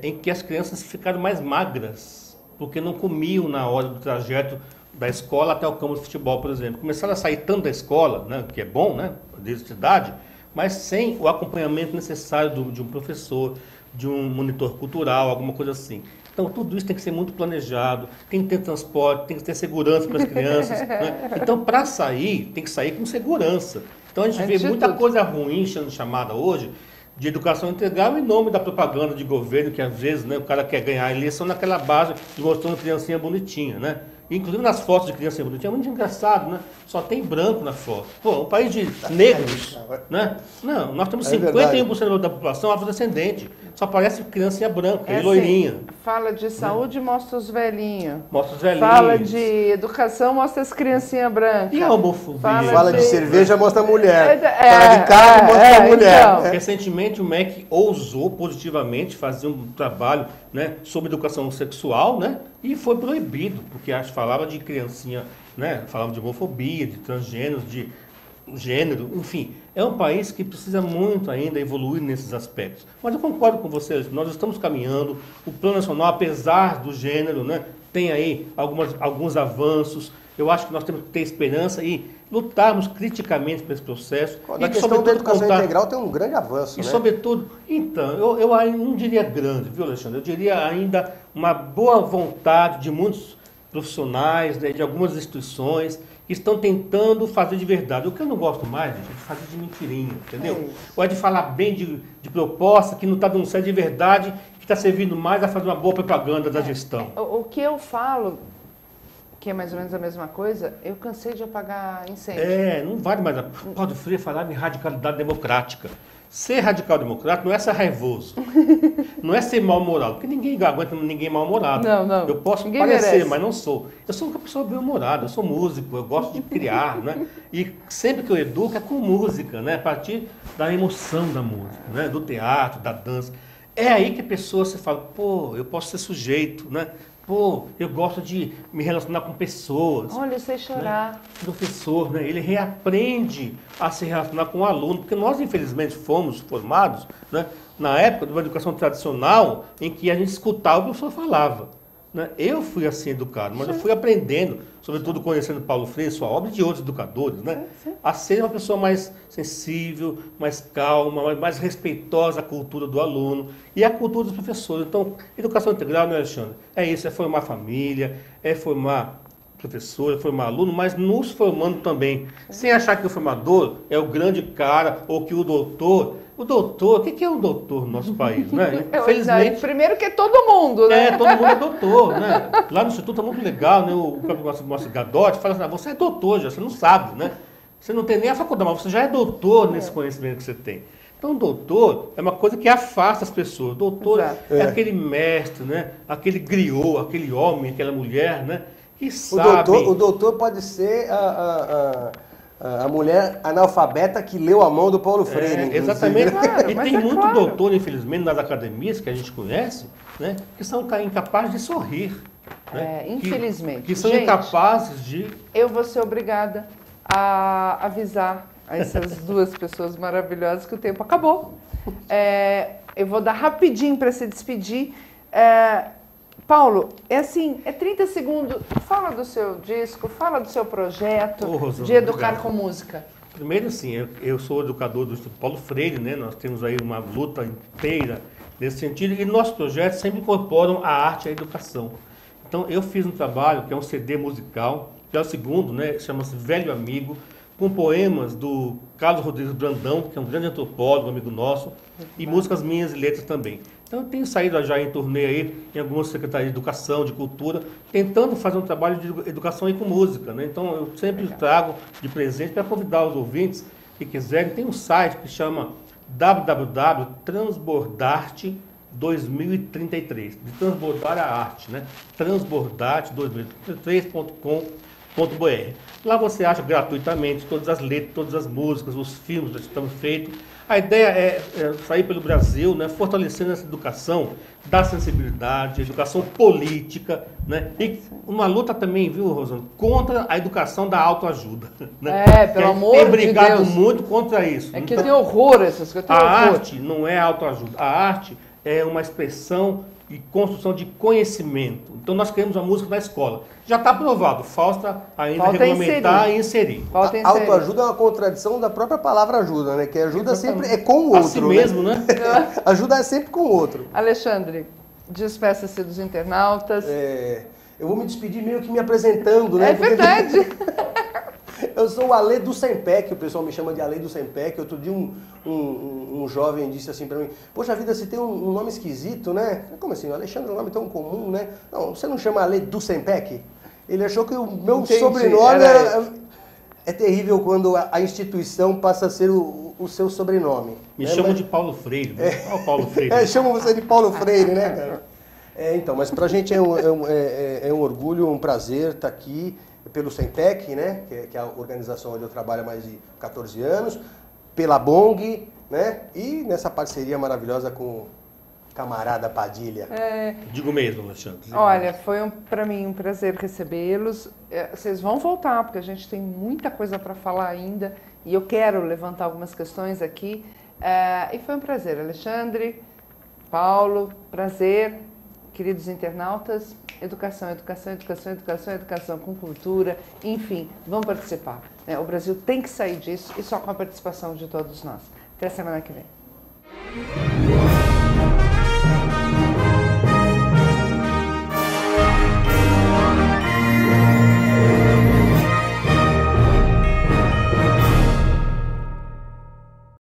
Em que as crianças ficaram mais magras, porque não comiam na hora do trajeto da escola até o campo de futebol, por exemplo. Começaram a sair tanto da escola, né, que é bom, né, desde a idade, mas sem o acompanhamento necessário de um professor, de um monitor cultural, alguma coisa assim. Então, tudo isso tem que ser muito planejado, tem que ter transporte, tem que ter segurança para as crianças, né? Então, para sair, tem que sair com segurança. Então, a gente vê muita coisa ruim sendo chamada hoje de educação integral em nome da propaganda de governo, que às vezes, né, o cara quer ganhar a eleição naquela base de mostrando criancinha bonitinha, né? Inclusive nas fotos de criancinha bonitinha, é muito engraçado, né? Só tem branco na foto. Pô, um país de negros, né? Não, nós temos 51% da população afrodescendente. Só aparece criancinha branca e loirinha. Fala de saúde, mostra os velhinhos. Mostra os velhinhos. Fala de educação, mostra as criancinhas brancas. E a homofobia? Fala de cerveja, mostra a mulher. Fala de carro, mostra a mulher. Então. Recentemente o MEC ousou positivamente fazer um trabalho, né, sobre educação sexual, né? E foi proibido, porque falava de criancinha, né? Falava de homofobia, de transgêneros, de gênero, enfim. É um país que precisa muito ainda evoluir nesses aspectos. Mas eu concordo com vocês, nós estamos caminhando, o Plano Nacional, apesar do gênero, né, tem aí alguns avanços. Eu acho que nós temos que ter esperança e lutarmos criticamente por esse processo. Na questão da educação integral tem um grande avanço, e, né? sobretudo, então, eu não diria grande, viu, Alexandre? Eu diria ainda uma boa vontade de muitos profissionais, né, de algumas instituições que estão tentando fazer de verdade. O que eu não gosto mais, gente, é de fazer de mentirinha, entendeu? Ou é de falar bem de proposta que não está dando certo de verdade, que está servindo mais a fazer uma boa propaganda da gestão. O que eu falo, que é mais ou menos a mesma coisa, eu cansei de apagar incêndio. Não vale mais. Paulo Freire falava em radicalidade democrática. Ser radical-democrata não é ser raivoso, não é ser mal-humorado, porque ninguém aguenta ninguém mal-humorado. Não. Eu posso ninguém parecer, merece. mas não sou. Eu sou uma pessoa bem-humorada, eu sou músico, eu gosto de criar, né? E sempre que eu educo é com música, né? A partir da emoção da música, né? Do teatro, da dança. É aí que a pessoa se fala, pô, eu posso ser sujeito, né? Pô, eu gosto de me relacionar com pessoas. Olha, eu sei chorar. Né? O professor, né, ele reaprende a se relacionar com o aluno, porque nós, infelizmente, fomos formados, né, na época de uma educação tradicional em que a gente escutava o que o professor falava. Né? Eu fui assim educado, mas eu fui aprendendo, sobretudo conhecendo Paulo Freire, sua obra, e de outros educadores, né, a ser uma pessoa mais sensível, mais calma, mais respeitosa à cultura do aluno e à cultura dos professores. Então, educação integral, né, Alexandre? É isso, é formar família, é formar professor, é formar aluno, mas nos formando também, sem achar que o formador é o grande cara ou que o doutor... O doutor, o que é um doutor no nosso país, né? Infelizmente. Primeiro que é todo mundo, né? É, todo mundo é doutor, né? Lá no Instituto é muito legal, né? O próprio Gadotti fala assim, você é doutor já, você não sabe, né? Você não tem nem a faculdade, mas você já é doutor nesse conhecimento que você tem. Então, doutor é uma coisa que afasta as pessoas. Doutor é aquele mestre, né? Aquele griot, aquele homem, aquela mulher, né? Que sabe... O doutor pode ser a mulher analfabeta que leu a mão do Paulo Freire. Exatamente. Claro, e tem muito doutor, infelizmente, nas academias que a gente conhece, né, que são incapazes de sorrir. Né, infelizmente. Que são incapazes de... Eu vou ser obrigada a avisar a essas duas pessoas maravilhosas que o tempo acabou. Eu vou dar rapidinho para se despedir. Paulo, é assim, é 30 segundos, fala do seu disco, fala do seu projeto Rosana, de educar obrigado. com música. Primeiro, assim, eu sou educador do Instituto Paulo Freire, né? Nós temos aí uma luta inteira nesse sentido, e nossos projetos sempre incorporam a arte e a educação. Então, eu fiz um trabalho que é um CD musical, que é o segundo, né? Chama-se Velho Amigo, com poemas do Carlos Rodrigues Brandão, que é um grande antropólogo, amigo nosso, e músicas minhas e letras também. Então, eu tenho saído já em turnê aí, em algumas secretarias de educação, de cultura, tentando fazer um trabalho de educação aí com música, né? Então, eu sempre trago de presente para convidar os ouvintes que quiserem. Tem um site que chama www.transbordarte2033, de transbordar a arte, né? transbordarte2033.com.br. Lá você acha gratuitamente todas as letras, todas as músicas, os filmes que estamos feitos. A ideia é sair pelo Brasil, né, fortalecendo essa educação da sensibilidade, educação política, né, e uma luta também, viu, Rosana, contra a educação da autoajuda. Né, pelo amor de Deus. Tem brigado muito contra isso. É que eu tenho horror essas coisas. A arte não é autoajuda, a arte é uma expressão e construção de conhecimento. Então nós queremos a música na escola. Já está aprovado, falta ainda regulamentar e inserir. Autoajuda é uma contradição da própria palavra ajuda, né? Que ajuda Exatamente. sempre é com o outro. Assim mesmo, né? Ajuda é sempre com o outro. Alexandre, despeça-se dos internautas. Eu vou me despedir meio que me apresentando, né? É verdade. Eu sou o Alê do Sempec, o pessoal me chama de Alê do Sempec. Outro dia um jovem disse assim pra mim, poxa vida, você tem um nome esquisito, né? Como assim? O Alexandre é um nome tão comum, né? Não, você não chama Alê do Sempec? Ele achou que o meu sobrenome é terrível quando a instituição passa a ser o seu sobrenome. Me chamam de Paulo Freire. Né? Paulo Freire. Chamam você de Paulo Freire, né, cara? Então, mas pra gente é um orgulho, um prazer estar aqui pelo Sempec, né, que é a organização onde eu trabalho há mais de 14 anos, pela Bong, né, e nessa parceria maravilhosa com o camarada Padilha. Digo mesmo, Alexandre. Olha, foi para mim um prazer recebê-los. Vocês vão voltar, porque a gente tem muita coisa para falar ainda, e eu quero levantar algumas questões aqui. E foi um prazer, Alexandre, Paulo, prazer. Queridos internautas, educação, educação, educação, educação, educação com cultura, enfim, vão participar. O Brasil tem que sair disso e só com a participação de todos nós. Até a semana que vem.